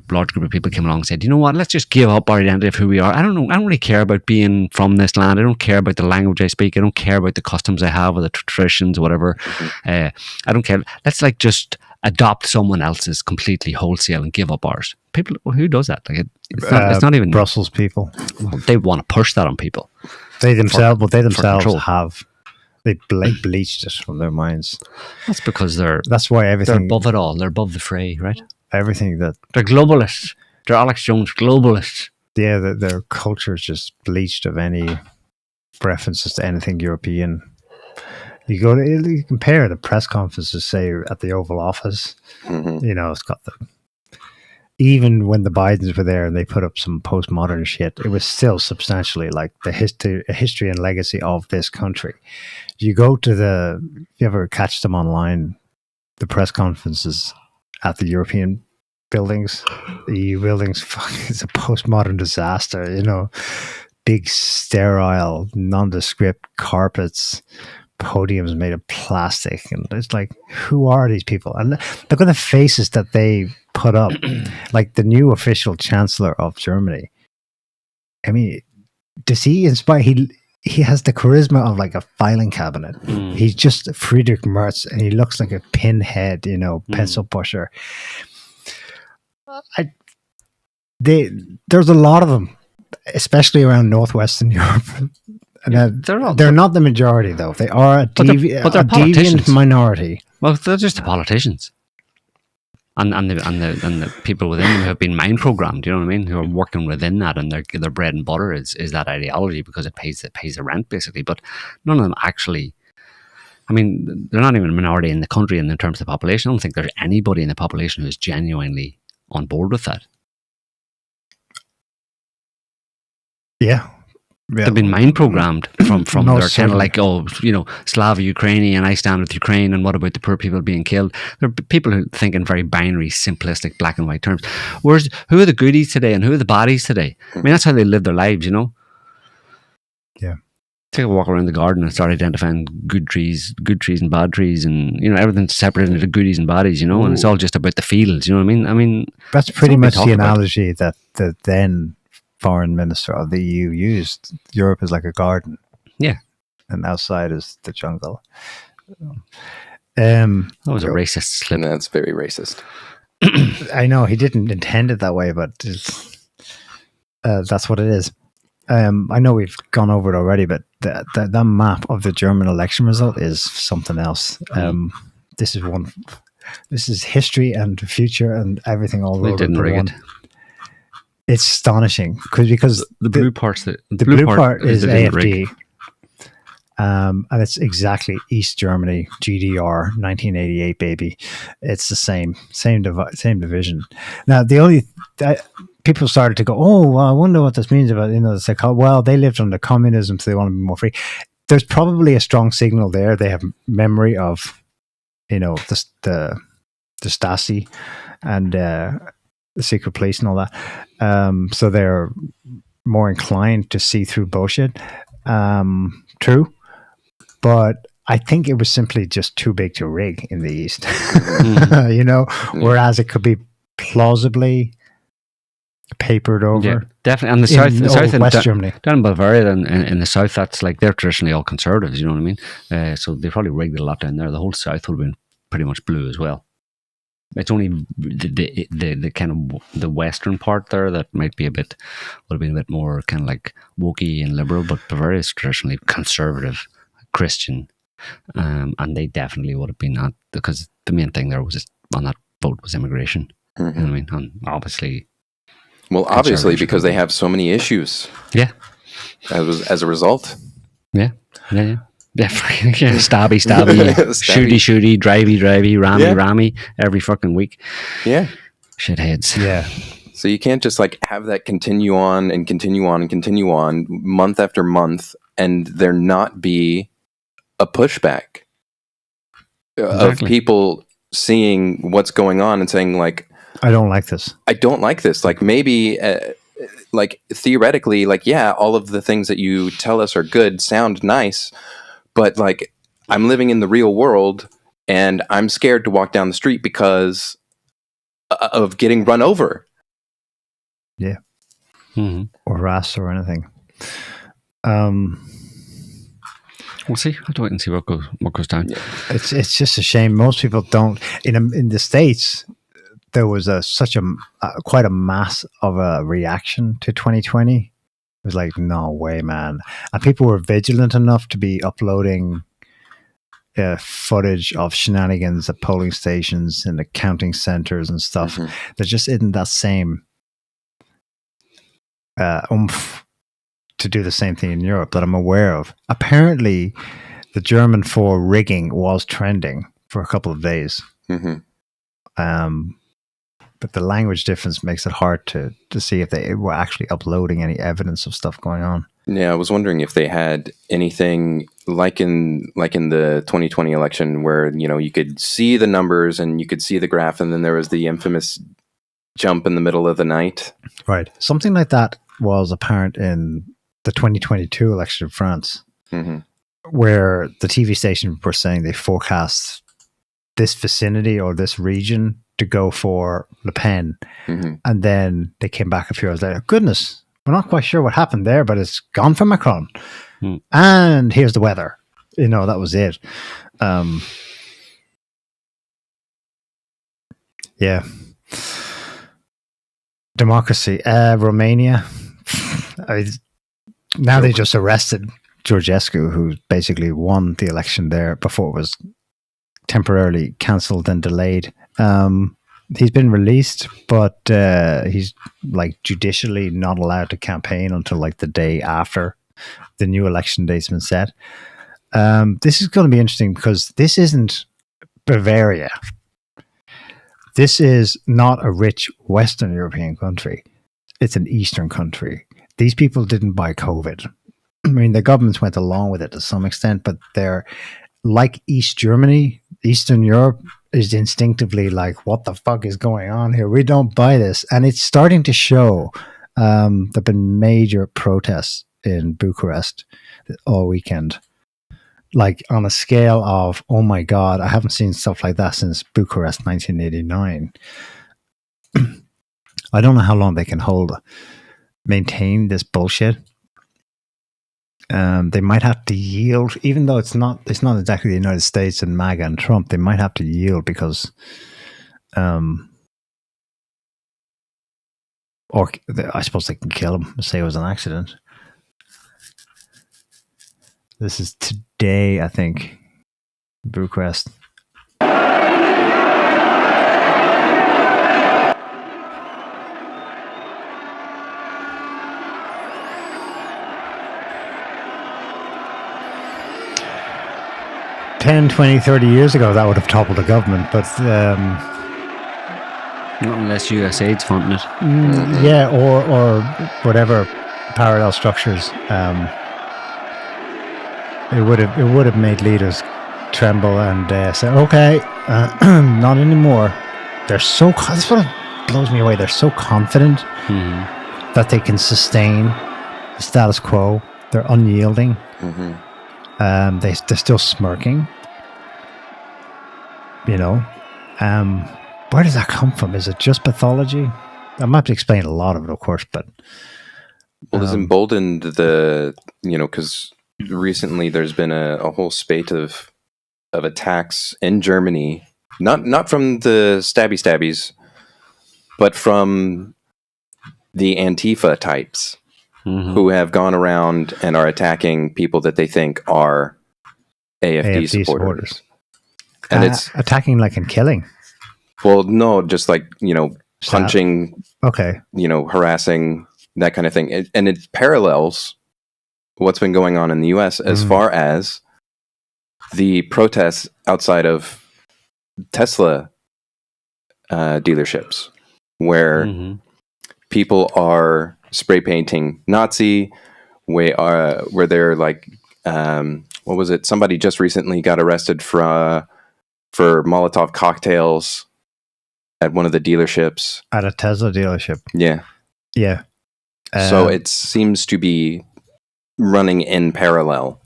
large group of people came along and said, you know what, let's just give up our identity of who we are. I don't really care about being from this land. I don't care about the language I speak. I don't care about the customs I have or the traditions or whatever. I don't care. Let's just adopt someone else's completely wholesale and give up ours. People, who does that? Like it's not even Brussels people. They want to push that on people. They themselves have bleached it from their minds. That's because that's why everything, they're above it all. They're above the fray, right? Everything that they're globalists. They're Alex Jones globalists. Yeah, their culture is just bleached of any references to anything European. You compare the press conferences, say at the Oval Office. It's got even when the Bidens were there and they put up some postmodern shit, it was still substantially like the history and legacy of this country. You go to if you ever catch them online, the press conferences at the European buildings, the EU buildings, it's a postmodern disaster, big sterile, nondescript carpets, podiums made of plastic, and it's like, who are these people? And look at the faces that they put up. Like the new official chancellor of Germany, I mean, does he inspire? He has the charisma of like a filing cabinet. He's just Friedrich Merz, and he looks like a pinhead, pencil pusher. There's a lot of them, especially around northwestern Europe. And they're not the majority, though. They are a deviant minority. Well, they're just the politicians. the people within them have been mind programmed. You know what I mean? Who are working within that, and their bread and butter is that ideology because it pays the rent basically. But none of them actually. I mean, they're not even a minority in the country in terms of the population. I don't think there's anybody in the population who's genuinely on board with that. Yeah. They've been mind programmed from No, their kind of like, certainly. Slava Ukrainian, I stand with Ukraine, and what about the poor people being killed? There are people who think in very binary, simplistic, black and white terms. Whereas, who are the goodies today and who are the baddies today? I mean, that's how they live their lives, you know? Yeah. Take a walk around the garden and start identifying good trees and bad trees, and, everything's separated into goodies and baddies, and it's all just about the fields, you know what I mean? That's pretty much the analogy that the then foreign minister of the EU used. Europe is like a garden. Yeah. And outside is the jungle. That was a racist slip. That's very racist. I know, he didn't intend it that way, but that's what it is. I know we've gone over it already, but that map of the German election result is something else. This is history and future and everything all They over. didn't rig it. It's astonishing because the blue part is AfD, and it's exactly East Germany, GDR, 1988, baby. It's the same division. Now people started to go, oh, well, I wonder what this means about, it's like, well, they lived under communism, so they want to be more free. There's probably a strong signal there. They have memory of, the Stasi and the secret police and all that. So they're more inclined to see through bullshit. True. But I think it was simply just too big to rig in the East. Whereas it could be plausibly papered over. Yeah, definitely. And the south and West Germany. Down in Bavaria and in the south, that's like, they're traditionally all conservatives, you know what I mean? So they probably rigged it a lot down there. The whole south would have been pretty much blue as well. It's only the kind of the western part there that would have been a bit more kind of like wokey and liberal, but Bavaria is traditionally conservative, Christian, and they definitely would have been that, because the main thing there was just on that vote was immigration. You know what I mean? And obviously because they have so many issues. Yeah. As a result. Yeah. Stabby, shooty, drivey, rammy every fucking week. Yeah. Shitheads. Yeah. So you can't just like have that continue on month after month and there not be a pushback of people seeing what's going on and saying like, I don't like this. Like maybe like theoretically, like, yeah, all of the things that you tell us are good sound nice. But like, I'm living in the real world, and I'm scared to walk down the street because of getting run over. Yeah, or harassed or anything. We'll see. I'll have to wait and see what goes down. Yeah. It's just a shame. Most people don't. In the States, there was quite a mass of a reaction to 2020. It was like, no way, man. And people were vigilant enough to be uploading footage of shenanigans at polling stations and the counting centers and stuff. There just isn't that same oomph to do the same thing in Europe that I'm aware of. Apparently, the German for rigging was trending for a couple of days. But the language difference makes it hard to see if they were actually uploading any evidence of stuff going on. Yeah, I was wondering if they had anything like in the 2020 election where, you could see the numbers and you could see the graph, and then there was the infamous jump in the middle of the night. Right. Something like that was apparent in the 2022 election in France, where the TV station were saying they forecast this vicinity or this region to go for Le Pen. And then they came back a few hours later. Goodness, we're not quite sure what happened there, but it's gone for Macron. And here's the weather. That was it. Yeah. Democracy. Romania. Now they just arrested Georgescu, who basically won the election there before it was temporarily cancelled and delayed. he's been released, but he's like judicially not allowed to campaign until like the day after the new election date's been set. This is going to be interesting because this isn't Bavaria. This is not a rich Western European country. It's an Eastern country. These people didn't buy COVID. I mean, the governments went along with it to some extent, but they're like East Germany, Eastern Europe is instinctively like, what the fuck is going on here? We don't buy this. And it's starting to show. There have been major protests in Bucharest all weekend. Like on a scale of, oh my God, I haven't seen stuff like that since Bucharest 1989. I don't know how long they can maintain this bullshit. They might have to yield, even though it's not exactly the United States and MAGA and Trump. They might have to yield because, or I suppose they can kill him and say it was an accident. This is today, I think, Bucharest. $10, $20, $30 years ago, that would have toppled the government, but not unless USAID's funding it. Yeah, or whatever parallel structures. It would have made leaders tremble and say, "Okay, not anymore." They're so. That's what blows me away. They're so confident that they can sustain the status quo. They're unyielding. They're still smirking. You know, where does that come from? Is it just pathology? I'm not to explain a lot of it, of course, but it's emboldened because recently there's been a whole spate of attacks in Germany, not from the stabbies, but from the Antifa types who have gone around and are attacking people that they think are AFD supporters. And it's attacking like and killing. Well, no, just like, punching, harassing, that kind of thing. And it parallels what's been going on in the US as far as the protests outside of Tesla dealerships, where people are spray painting Nazi, where they're like, what was it? Somebody just recently got arrested for Molotov cocktails at one of the dealerships. At a Tesla dealership. Yeah. Yeah. So it seems to be running in parallel.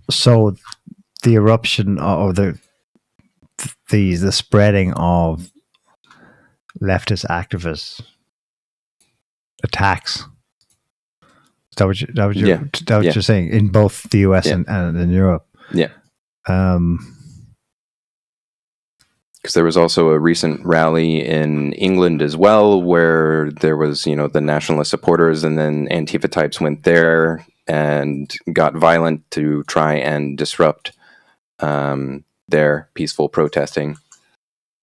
So the eruption or the spreading of leftist activists attacks. Is that what you're saying in both the US and in Europe? Yeah. Because there was also a recent rally in England as well, where there was, the nationalist supporters, and then Antifa types went there and got violent to try and disrupt their peaceful protesting.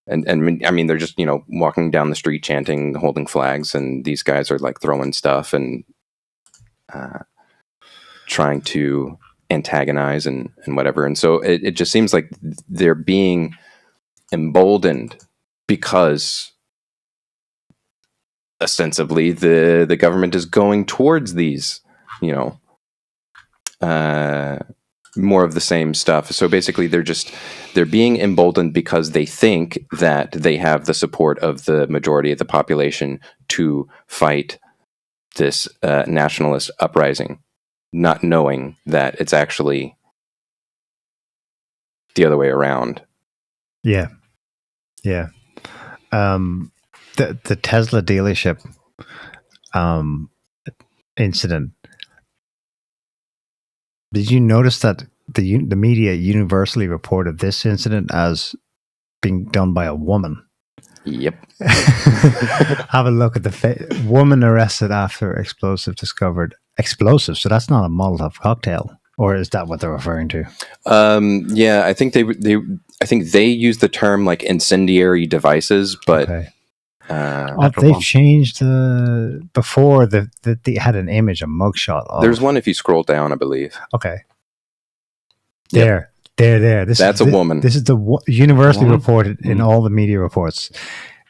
And I mean, they're just, walking down the street chanting, holding flags, and these guys are like throwing stuff and trying to antagonize and whatever. And so it just seems like they're being emboldened because ostensibly the government is going towards these, more of the same stuff. So basically they're being emboldened because they think that they have the support of the majority of the population to fight this nationalist uprising, not knowing that it's actually the other way around. Yeah. Yeah. The Tesla dealership incident. Did you notice that the media universally reported this incident as being done by a woman? Yep. Have a look at the woman arrested after explosive discovered. Explosive, so that's not a Molotov cocktail. or is that what they're referring to? Yeah, I think they use the term like incendiary devices, but they've changed before that they had an image, a mugshot. There's one if you scroll down, I believe. Okay. Yep. There. That's a woman. This is the universally reported in all the media reports.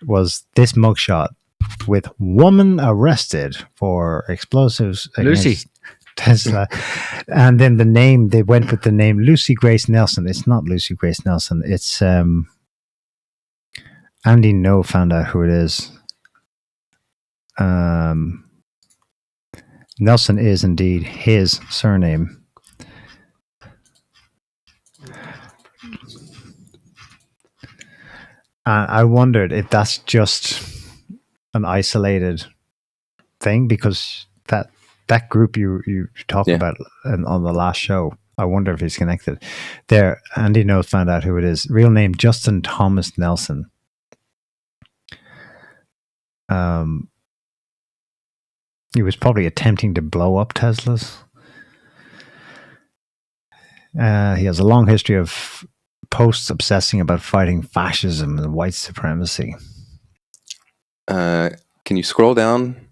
Was this mugshot with woman arrested for explosives Lucy against Tesla, and then they went with the name Lucy Grace Nelson. It's not Lucy Grace Nelson. It's Andy No found out who it is. Nelson is indeed his surname. I wondered if that's just an isolated thing, because that group you talked about on the last show, I wonder if he's connected. There, Andy knows, found out who it is. Real name, Justin Thomas Nelson. He was probably attempting to blow up Teslas. He has a long history of posts obsessing about fighting fascism and white supremacy. Can you scroll down?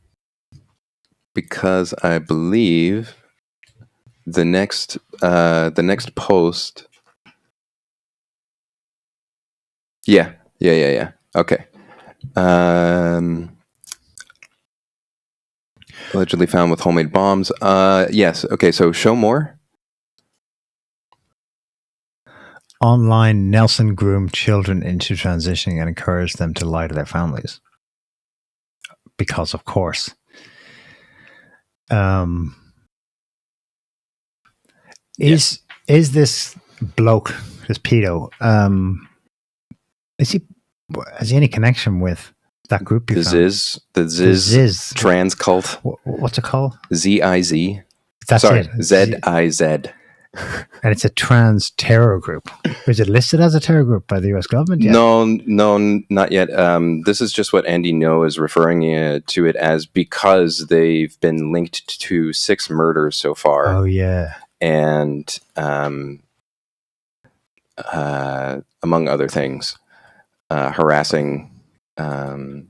Because I believe the next post. Yeah. Okay. Allegedly found with homemade bombs. Yes. Okay. So show more. Online, Nelson groomed children into transitioning and encouraged them to lie to their families. Because, of course. Is this bloke, this pedo, has he any connection with that group? The Ziz trans cult. What's it called? ZIZ. That's it. ZIZ. And it's a trans terror group. Is it listed as a terror group by the US government yet? No, not yet. This is just what Andy No is referring to it as, because they've been linked to 6 murders so far. Oh, yeah. And among other things, harassing the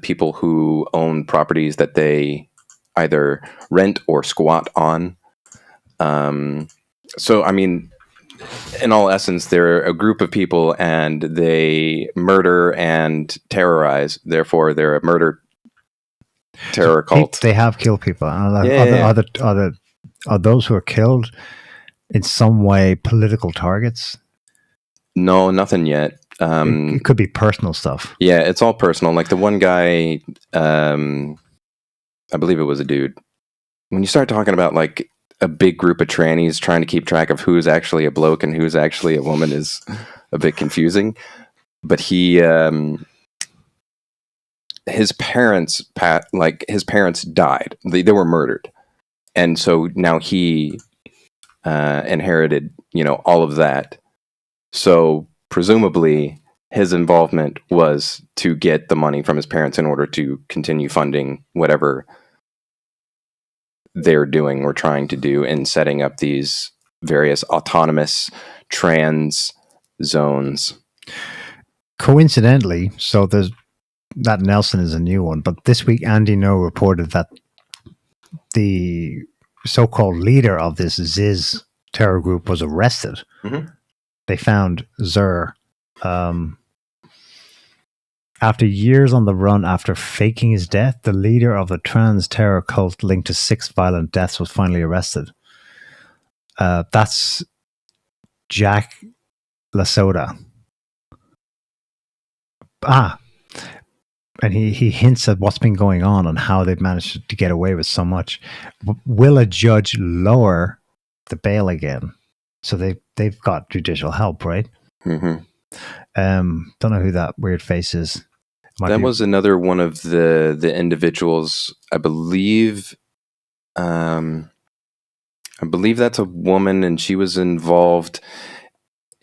people who own properties that they either rent or squat on. So, I mean, in all essence, they're a group of people and they murder and terrorize. Therefore, they're a murder terror cult. They have killed people. Are those who are killed in some way political targets? No, nothing yet. It could be personal stuff. Yeah, it's all personal. Like the one guy, I believe it was a dude. When you start talking about like a big group of trannies trying to keep track of who's actually a bloke and who's actually a woman is a bit confusing. But his parents died. They were murdered. And so now he inherited, all of that. So presumably his involvement was to get the money from his parents in order to continue funding whatever they're doing or trying to do in setting up these various autonomous trans zones. Coincidentally, so that Nelson is a new one, but this week Andy No reported that the so-called leader of this Ziz terror group was arrested. Mm-hmm. They found Zur after years on the run after faking his death. The leader of the trans terror cult linked to 6 violent deaths was finally arrested. That's Jack Lasoda. And he hints at what's been going on and how they've managed to get away with so much. Will a judge lower the bail again? So they've got judicial help, right? Mm-hmm. Don't know who that weird face is. That was another one of the individuals. I believe that's a woman, and she was involved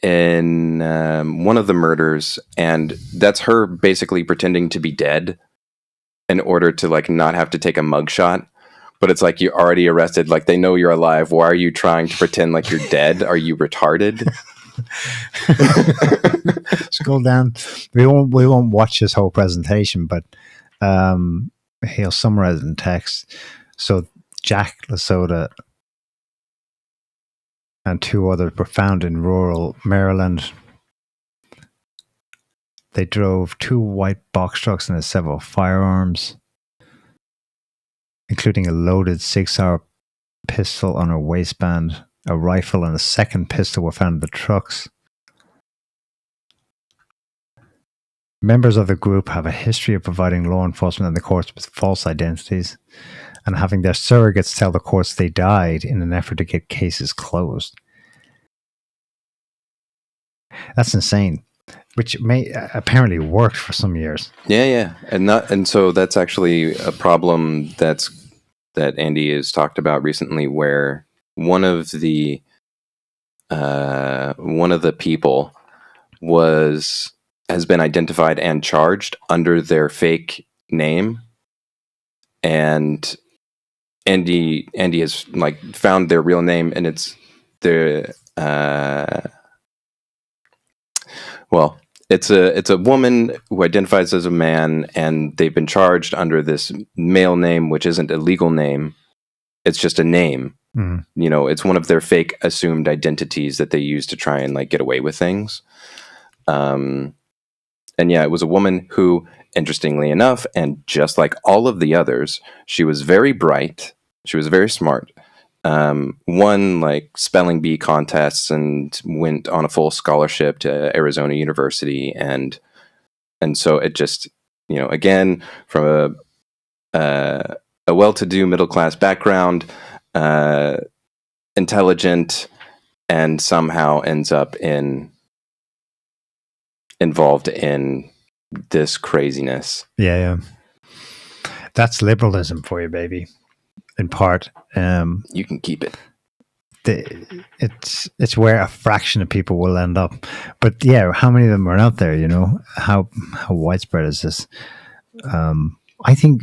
in one of the murders, and that's her basically pretending to be dead in order to like not have to take a mugshot. but it's like you're already arrested. Like they know you're alive. Why are you trying to pretend like you're dead? Are you retarded? Scroll down. We won't watch this whole presentation, but he'll summarize it in text. So Jack Lasota and 2 others were found in rural Maryland. They drove 2 white box trucks and had several firearms, including a loaded 6-hour pistol on her waistband. A rifle and a second pistol were found in the trucks. Members of the group have a history of providing law enforcement and the courts with false identities and having their surrogates tell the courts they died in an effort to get cases closed. That's insane, which may apparently worked for some years. Yeah. And so that's actually a problem that Andy has talked about recently, where one of the people has been identified and charged under their fake name, and Andy has like found their real name, and it's the it's a woman who identifies as a man, and they've been charged under this male name, which isn't a legal name. It's just a name. Mm. You know, it's one of their fake assumed identities that they use to try and like get away with things. And yeah, it was a woman who, interestingly enough, and just like all of the others, she was very bright. She was very smart. Won like spelling bee contests and went on a full scholarship to Arizona University. And so it just, you know, again, from a well-to-do middle-class background, intelligent, and somehow ends up involved in this craziness. Yeah. That's liberalism for you, baby. In part, you can keep it. It's where a fraction of people will end up. But yeah, how many of them are out there? You know, how widespread is this? I think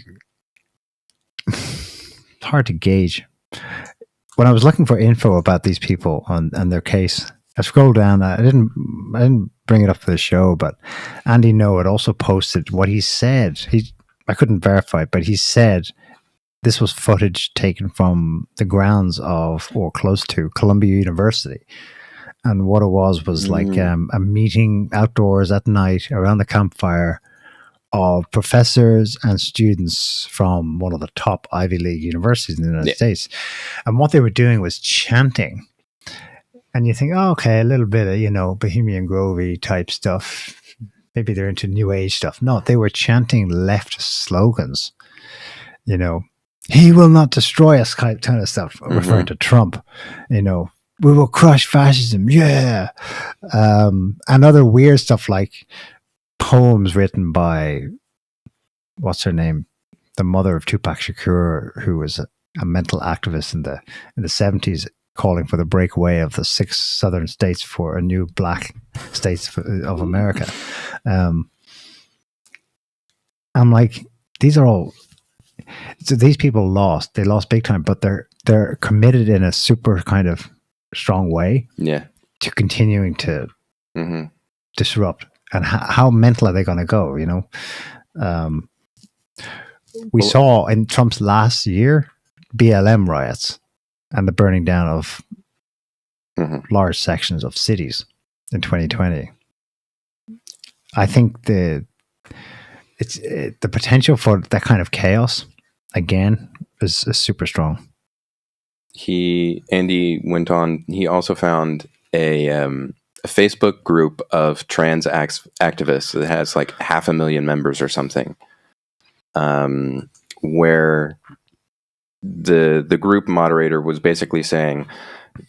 it's hard to gauge. When I was looking for info about these people and their case, I scrolled down. I didn't bring it up for the show, but Andy No had also posted what he said. I couldn't verify it, but he said this was footage taken from the grounds of, or close to, Columbia University. And what it was like a meeting outdoors at night around the campfire of professors and students from one of the top Ivy League universities in the United States. And what they were doing was chanting. And you think, oh, okay, a little bit of, you know, Bohemian Grove-y type stuff. Maybe they're into New Age stuff. No, they were chanting left slogans. You know, he will not destroy us kind of stuff, referring to Trump. You know, we will crush fascism. Yeah. And other weird stuff like poems written by, what's her name? The mother of Tupac Shakur, who was a mental activist in the 70s, calling for the breakaway of the 6 southern states for a new black states of America. I'm like, these are all, so these people they lost big time, but they're committed in a super kind of strong way to continuing to disrupt. And how mental are they going to go, you know? We saw in Trump's last year BLM riots and the burning down of large sections of cities in 2020. I think the potential for that kind of chaos again is super strong. Andy went on. He also found a Facebook group of trans activists that has like 500,000 members or something, where the group moderator was basically saying,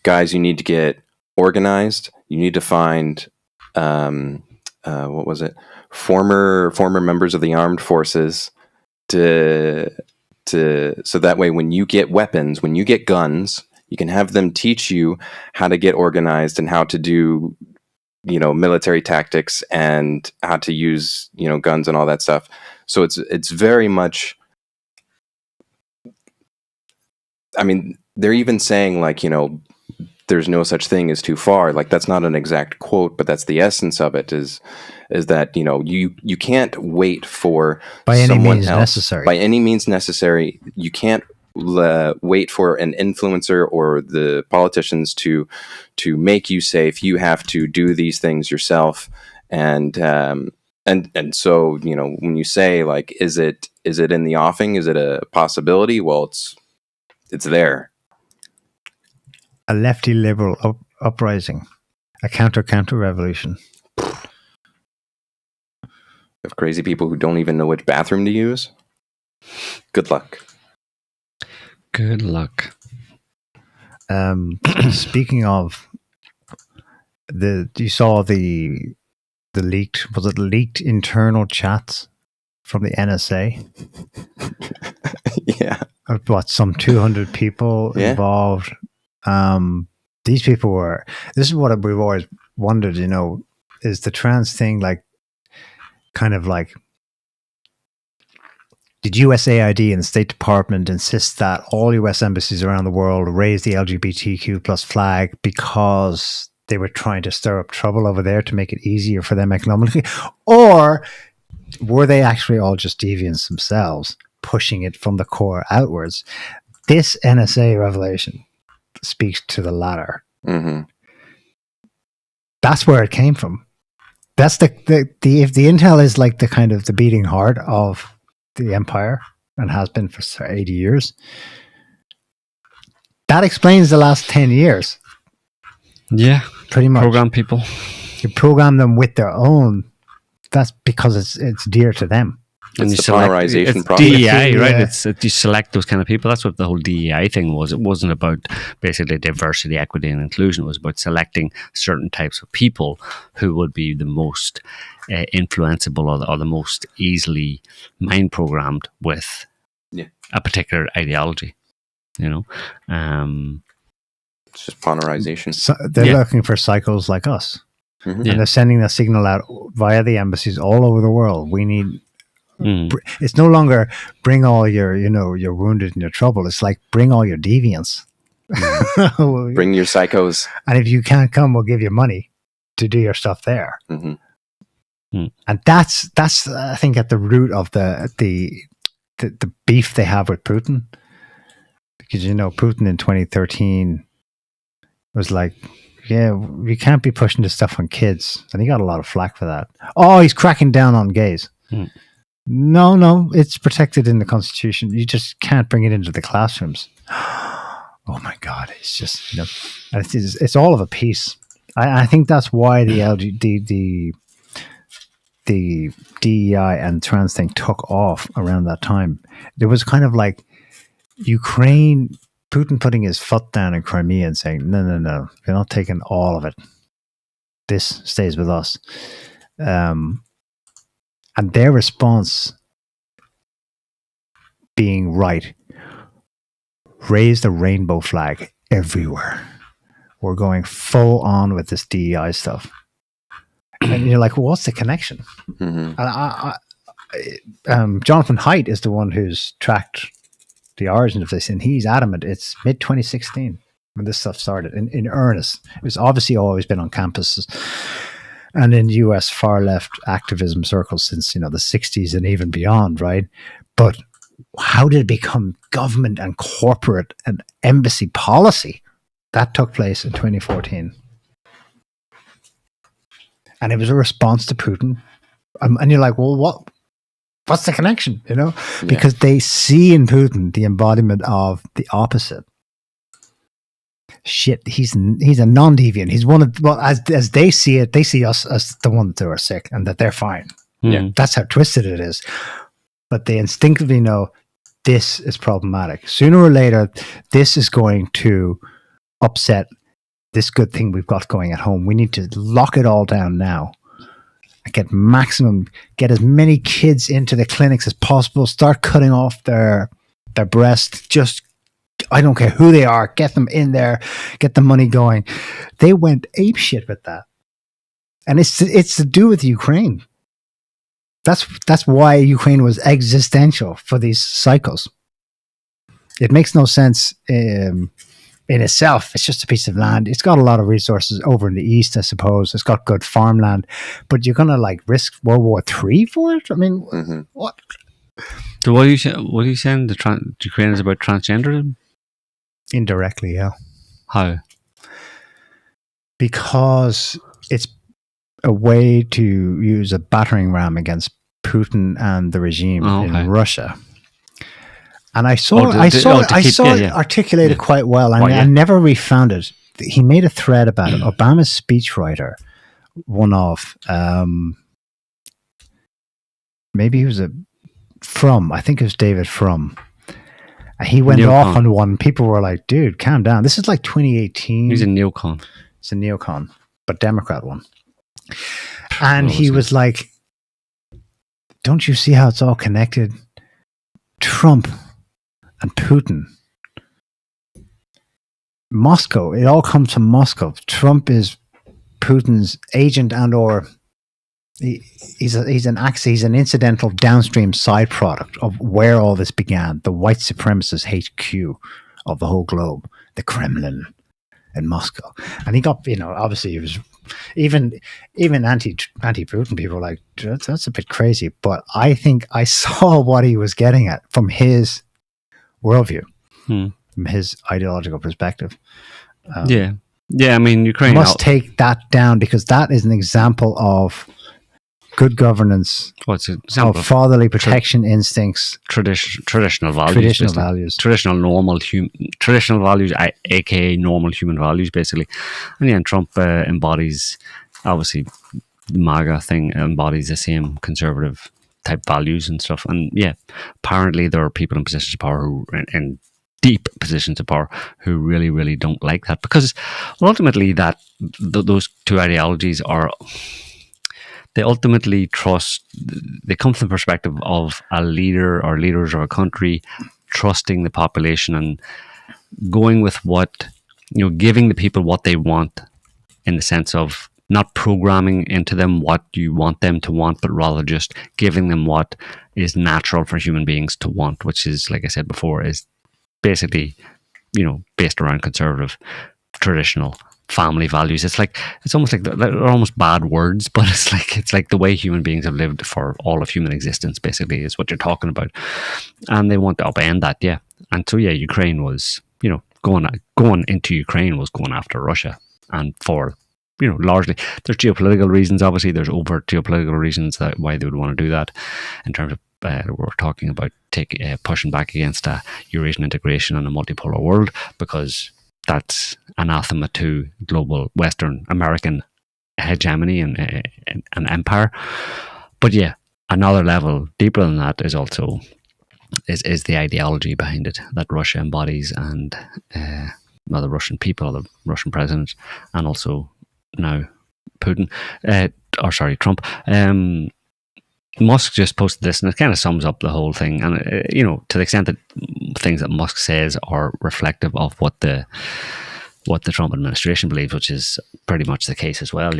guys, you need to get organized. You need to find what was it? Former members of the armed forces to so that way when you get weapons, when you get guns, you can have them teach you how to get organized and how to do, you know, military tactics and how to use, you know, guns and all that stuff. So it's very much I mean, they're even saying like, there's no such thing as too far. Like that's not an exact quote, but that's the essence of it. Is that you can't wait for by any someone means else. Necessary. By any means necessary. You can't wait for an influencer or the politicians to make you safe. You have to do these things yourself. And so when you say like, is it in the offing? Is it a possibility? Well, it's there. A lefty liberal uprising, a counter revolution of crazy people who don't even know which bathroom to use. Good luck. Good luck. Speaking of you saw the leaked internal chats from the NSA? Yeah. What, some 200 people involved? These people were. This is what we've always wondered. Is the trans thing like, kind of like, did USAID and the State Department insist that all US embassies around the world raise the LGBTQ plus flag because they were trying to stir up trouble over there to make it easier for them economically? Or were they actually all just deviants themselves, pushing it from the core outwards? This NSA revelation speaks to the latter. Mm-hmm. That's where it came from. That's if the intel is like the kind of the beating heart of the empire and has been for 80 years, that explains the last 10 years. Yeah, pretty much. Program people. You program them with their own. That's because it's dear to them. It's the polarization process. DEI, right? It's you select those kind of people. That's what the whole DEI thing was. It wasn't about basically diversity, equity, and inclusion. It was about selecting certain types of people who would be the most influenceable or the most easily mind programmed with a particular ideology. It's just polarization. So they're looking for cycles like us, and they're sending a signal out via the embassies all over the world. We need. It's no longer bring all your, your wounded and your trouble. It's like bring all your deviants. Bring your psychos. And if you can't come, we'll give you money to do your stuff there. Mm-hmm. And that's I think at the root of the beef they have with Putin, because Putin in 2013 was like, yeah, we can't be pushing this stuff on kids, and he got a lot of flack for that. Oh, he's cracking down on gays. No, it's protected in the Constitution. You just can't bring it into the classrooms. Oh my God, it's just it's all of a piece. I think that's why the DEI and trans thing took off around that time. There was kind of like Putin putting his foot down in Crimea and saying, no, you're not taking all of it. This stays with us. And their response being right, raise the rainbow flag everywhere. We're going full on with this DEI stuff. And you're like, well, what's the connection? Mm-hmm. Jonathan Haidt is the one who's tracked the origin of this, and he's adamant it's mid-2016 when this stuff started in earnest. It's obviously always been on campuses and in US far left activism circles since the 60s and even beyond, right? But how did it become government and corporate and embassy policy? That took place in 2014. And it was a response to Putin. And you're like, well, what's the connection? Because they see in Putin the embodiment of the opposite. Shit, he's a non-deviant. He's one of, as they see it, they see us as the ones who are sick and that they're fine. Yeah, that's how twisted it is. But they instinctively know this is problematic. Sooner or later, this is going to upset this good thing we've got going at home. We need to lock it all down now. Get as many kids into the clinics as possible. Start cutting off their breast. Just, I don't care who they are, get them in there, get the money going. They went apeshit with that. And it's to do with Ukraine. That's why Ukraine was existential for these cycles. it makes no sense in itself. It's just a piece of land. It's got a lot of resources over in the east, I suppose. It's got good farmland, but you're gonna like risk World War III for it? I mean, what? So what are you saying? The Ukraine is about transgenderism? Indirectly, yeah. How? Because it's a way to use a battering ram against Putin and the regime in Russia. And I saw it articulated quite well. I never refound it. He made a thread about it. Obama's speechwriter, one of, maybe he was I think it was David Frum. He went off on one. People were like, dude, calm down. This is like 2018. He's a neocon. It's a neocon, but Democrat one. And he was like, don't you see how it's all connected? Trump and Putin. Moscow. It all comes from Moscow. Trump is Putin's agent and or he's an incidental downstream side product of where all this began. The white supremacist HQ of the whole globe, the Kremlin in Moscow. And he got, obviously he was even anti-Putin people were like, that's a bit crazy. But I think I saw what he was getting at from his worldview, from his ideological perspective. Yeah. I mean, Ukraine must take that down because that is an example of good governance. What's an example of fatherly protection instincts, traditional values, traditional values, aka normal human values, basically. And Trump embodies, obviously, the MAGA thing embodies the same conservative type values and stuff. And apparently there are people in positions of power who, in deep positions of power, who really, really don't like that because ultimately those two ideologies are. They ultimately they come from the perspective of a leader or leaders of a country trusting the population and going with giving the people what they want in the sense of not programming into them what you want them to want, but rather just giving them what is natural for human beings to want, which is, like I said before, is basically, based around conservative, traditional family values. It's almost like they're almost bad words, but it's like the way human beings have lived for all of human existence, basically, is what you're talking about. And they want to upend that, And so, Ukraine was, going into Ukraine was going after Russia, and for, largely, there's geopolitical reasons, obviously, there's overt geopolitical reasons why they would want to do that, in terms of, we're talking about pushing back against Eurasian integration and a multipolar world, because that's anathema to global Western American hegemony and empire. But another level deeper than that is also is the ideology behind it that Russia embodies, and the Russian people, the Russian president, and also now Putin, Trump. Musk just posted this, and it kind of sums up the whole thing. And to the extent that things that Musk says are reflective of what the Trump administration believes, which is pretty much the case as well.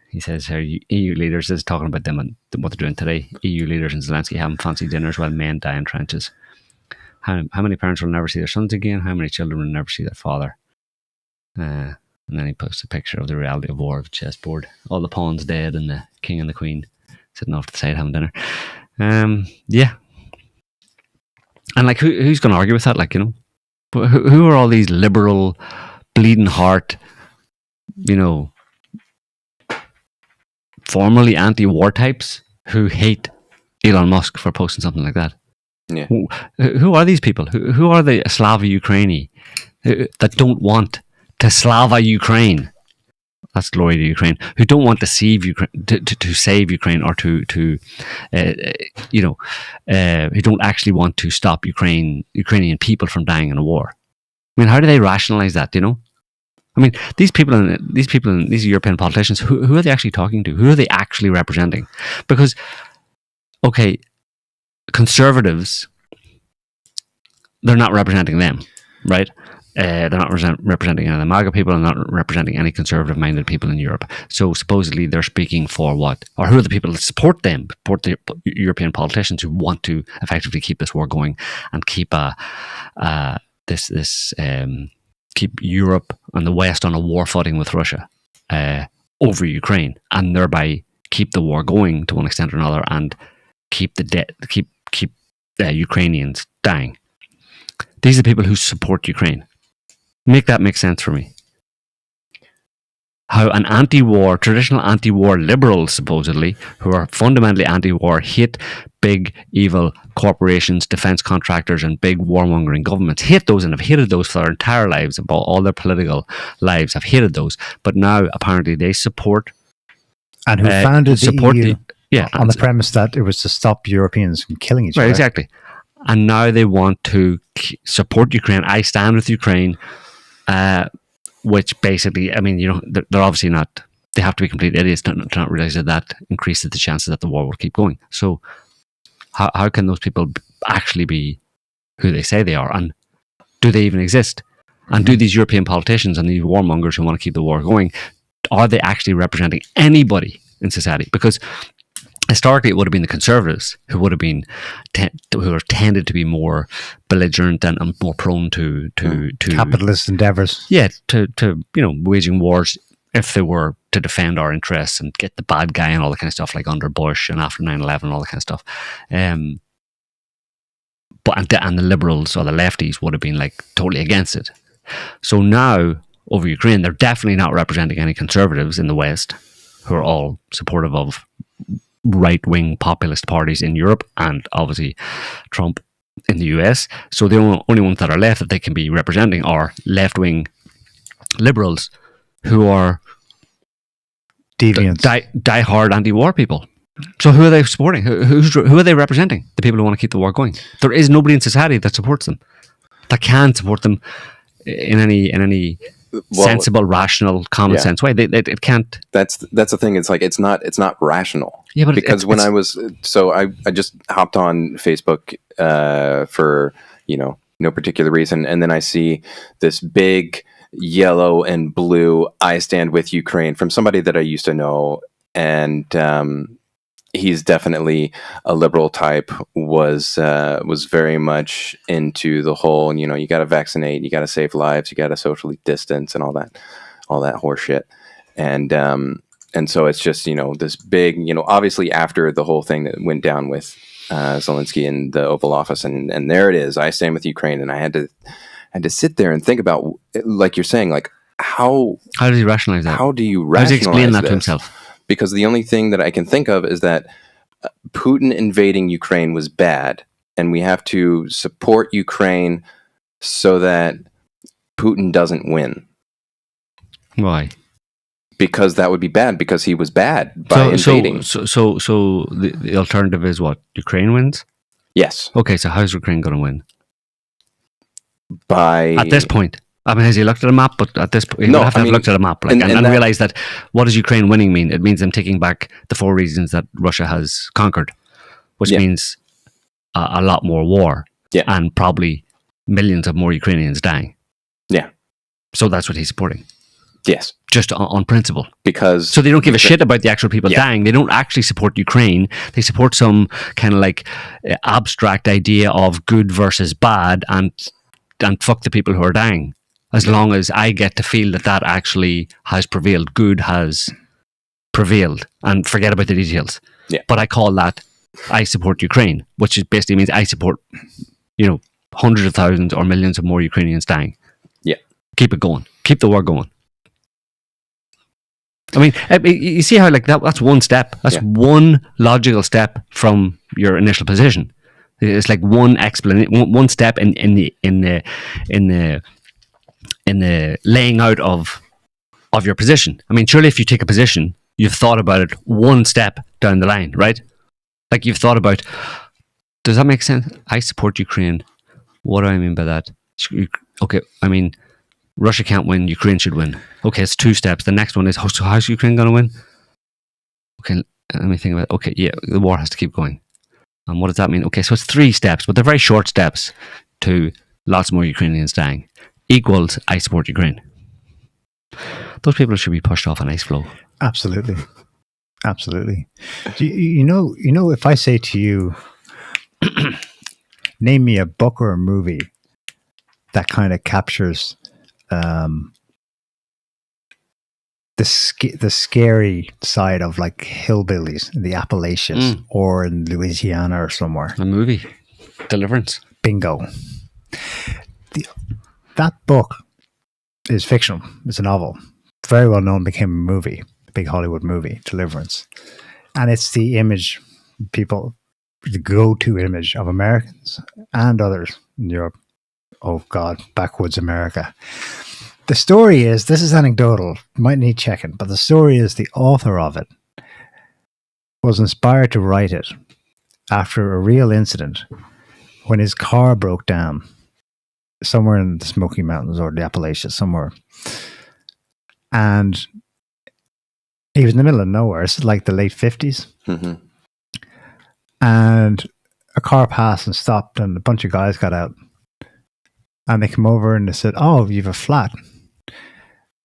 He says here, EU leaders, this is talking about them and what they're doing today. EU leaders and Zelensky having fancy dinners while men die in trenches. How many parents will never see their sons again? How many children will never see their father? And then he posts a picture of the reality of war, of a chessboard, all the pawns dead, and the king and the queen sitting off to the side having dinner. And who's going to argue with that? Who are all these liberal, bleeding heart, formerly anti-war types who hate Elon Musk for posting something like that? Yeah. Who are these people? Who are the Slava Ukraini that don't want to Slava Ukraine? That's glory to Ukraine. Who don't want to save Ukraine, to save Ukraine, or to who don't actually want to stop Ukrainian people from dying in a war. I mean, how do they rationalize that? I mean, these European politicians, who are they actually talking to? Who are they actually representing? Because, okay, conservatives, they're not representing them, right? They're not representing any of the MAGA people, and not representing any conservative-minded people in Europe. So supposedly they're speaking for what? Or who are the people that support them? Support the European politicians who want to effectively keep this war going and keep keep Europe and the West on a war footing with Russia over Ukraine, and thereby keep the war going to one extent or another, and keep Ukrainians dying. These are the people who support Ukraine. Make that make sense for me. How an traditional anti-war liberals, supposedly, who are fundamentally anti-war, hate big, evil corporations, defense contractors, and big warmongering governments. Hate those and have hated those for their entire lives, about all their political lives, have hated those. But now, apparently, they support... And who founded the EU on the and, premise that it was to stop Europeans from killing each other. Right, exactly. And now they want to support Ukraine. I stand with Ukraine. Which basically, I mean, they're obviously not, they have to be complete idiots to not realize that increases the chances that the war will keep going. So how can those people actually be who they say they are? And do they even exist? And do these European politicians and these warmongers who want to keep the war going, are they actually representing anybody in society? Because historically, it would have been the conservatives who would have been who are tended to be more belligerent and more prone to capitalist endeavors. Yeah, to waging wars if they were to defend our interests and get the bad guy and all that kind of stuff, like under Bush and after 9/11 and all that kind of stuff. But the liberals or the lefties would have been like totally against it. So now over Ukraine, they're definitely not representing any conservatives in the West who are all supportive of right-wing populist parties in Europe and obviously Trump in the US. So the only ones that are left that they can be representing are left-wing liberals who are deviants, die-hard anti-war people. So who are they supporting? Who are they representing? The people who want to keep the war going. There is nobody in society that supports them, that can support them in any sensible, rational, common sense way. It can't. That's the thing. It's like it's not rational. Yeah, but because when I just hopped on Facebook for no particular reason, and then I see this big yellow and blue "I stand with Ukraine" from somebody that I used to know, and he's definitely a liberal type. Was very much into the whole you got to vaccinate, you got to save lives, you got to socially distance, and all that horse shit. And so it's just this big obviously after the whole thing that went down with Zelensky in the Oval Office, and there it is, I stand with Ukraine, and I had to sit there and think about, like you're saying, like how does he rationalize that? How do you rationalize How does he explain that this? to himself? Because the only thing that I can think of is that Putin invading Ukraine was bad, and we have to support Ukraine so that Putin doesn't win. Why? Because that would be bad, because he was bad by invading. So the alternative is what? Ukraine wins? Yes. Okay, so how's Ukraine going to win? At this point. I mean, has he looked at a map? But at this point, he would have to have looked at a map and realized that what does Ukraine winning mean? It means them taking back the 4 regions that Russia has conquered, which means a lot more war and probably millions of more Ukrainians dying. Yeah. So that's what he's supporting. Yes. Just on principle. So they don't give a shit about the actual people dying. They don't actually support Ukraine. They support some kind of like abstract idea of good versus bad and fuck the people who are dying. As long as I get to feel that actually has prevailed, good has prevailed, and forget about the details. Yeah. But I call that, I support Ukraine, which is basically means I support, hundreds of thousands or millions of more Ukrainians dying. Yeah. Keep it going. Keep the war going. I mean, you see how like that's one step. That's one logical step from your initial position. It's like one explanation, one step in the laying out of your position. I mean, surely if you take a position, you've thought about it one step down the line, right? Like you've thought about, does that make sense? I support Ukraine. What do I mean by that? Okay, I mean, Russia can't win, Ukraine should win. Okay, it's 2 steps. The next one is, so how's Ukraine going to win? Okay, let me think about it. Okay, yeah, the war has to keep going. And what does that mean? Okay, so it's 3 steps, but they're very short steps to lots more Ukrainians dying. equals I support Ukraine. Those people should be pushed off an ice floe. Absolutely. Absolutely. You know, if I say to you, name me a book or a movie that kind of captures the scary side of like hillbillies in the Appalachians or in Louisiana or somewhere. A movie, Deliverance. Bingo. That book is fictional. It's a novel. Very well known, became a movie, a big Hollywood movie, Deliverance. And it's the image, people, the go-to image of Americans and others in Europe. Oh God, backwoods America. The story is, this is anecdotal, might need checking, but the story is the author of it was inspired to write it after a real incident when his car broke down somewhere in the Smoky Mountains or the Appalachians, somewhere. And he was in the middle of nowhere. It's like the late 50s. Mm-hmm. And a car passed and stopped, and a bunch of guys got out. And they came over and they said, "Oh, you have a flat."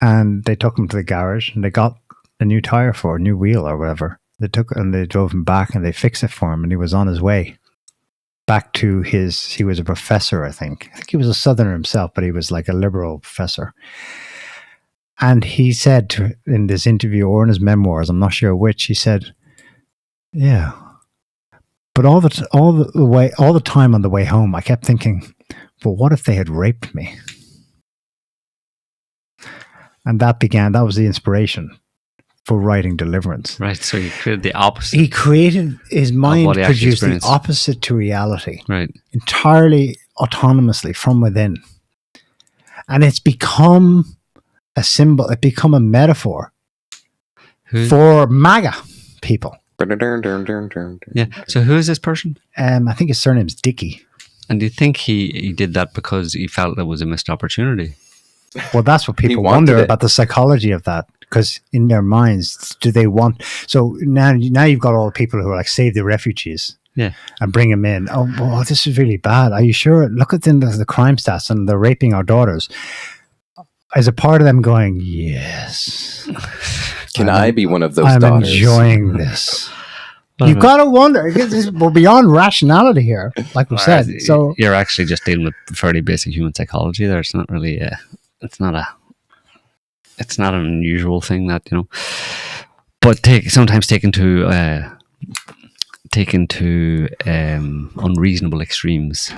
And they took him to the garage and they got a new tire for a new wheel or whatever. They took and they drove him back and they fixed it for him, and he was on his way back to he was a professor, I think. He was a Southerner himself, but he was like a liberal professor. And he said in this interview or in his memoirs, I'm not sure which, he said, "Yeah, but all the time on the way home, I kept thinking, well, what if they had raped me?" And that was the inspiration for writing Deliverance. Right, so he created the opposite. He created, his mind produced the opposite to reality. Right. Entirely autonomously from within. And it's become a symbol, it's become a metaphor for MAGA people. Yeah, so who is this person? I think his surname's Dickey. And do you think he did that because he felt it was a missed opportunity? Well, that's what people wonder about the psychology of that. Because in their minds, do they want... So now you've got all the people who are like, save the refugees. Yeah. And bring them in. Oh, well, this is really bad. Are you sure? Look at the crime stats and they're raping our daughters. As a part of them going, yes. Can I be one of those daughters? I'm enjoying this. You've got to wonder. We're beyond rationality here, like we said. So you're actually just dealing with fairly basic human psychology there. It's not really... It's not an unusual thing that, but sometimes taken to unreasonable extremes,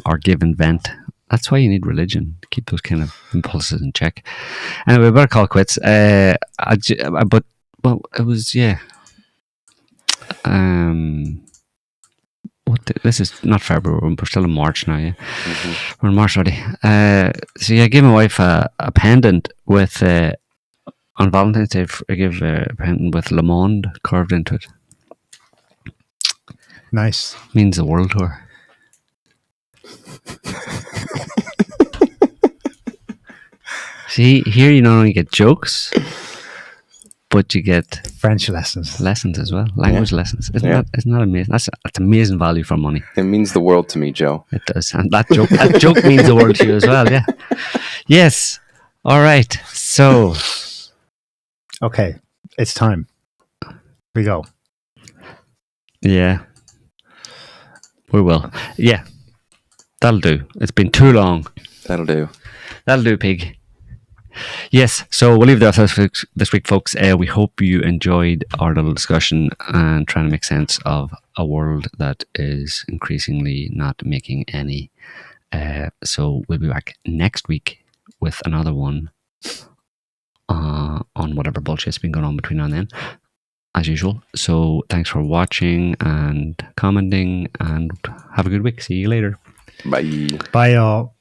or given vent. That's why you need religion to keep those kind of impulses in check. Anyway, we better call it quits. It was this is not February, we're still in March now, yeah. Mm-hmm. We're in March already. So I gave my wife a pendant with on Valentine's Day. I gave a pendant with Le Monde carved into it. Nice. Means the world to her. See, here you not only get jokes, but you get French lessons as well, language lessons. Isn't that amazing? That's amazing value for money. It means the world to me, Joe. It does, and that joke means the world to you as well. Yeah. Yes. All right. So, okay, it's time. We go. Yeah. We will. Yeah. That'll do. It's been too long. That'll do. That'll do, pig. Yes, so we'll leave that this week, folks. We hope you enjoyed our little discussion and trying to make sense of a world that is increasingly not making any. So we'll be back next week with another one on whatever bullshit's been going on between now and then, as usual. So thanks for watching and commenting, and have a good week. See you later. Bye. Bye, y'all.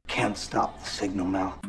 Can't stop the signal now.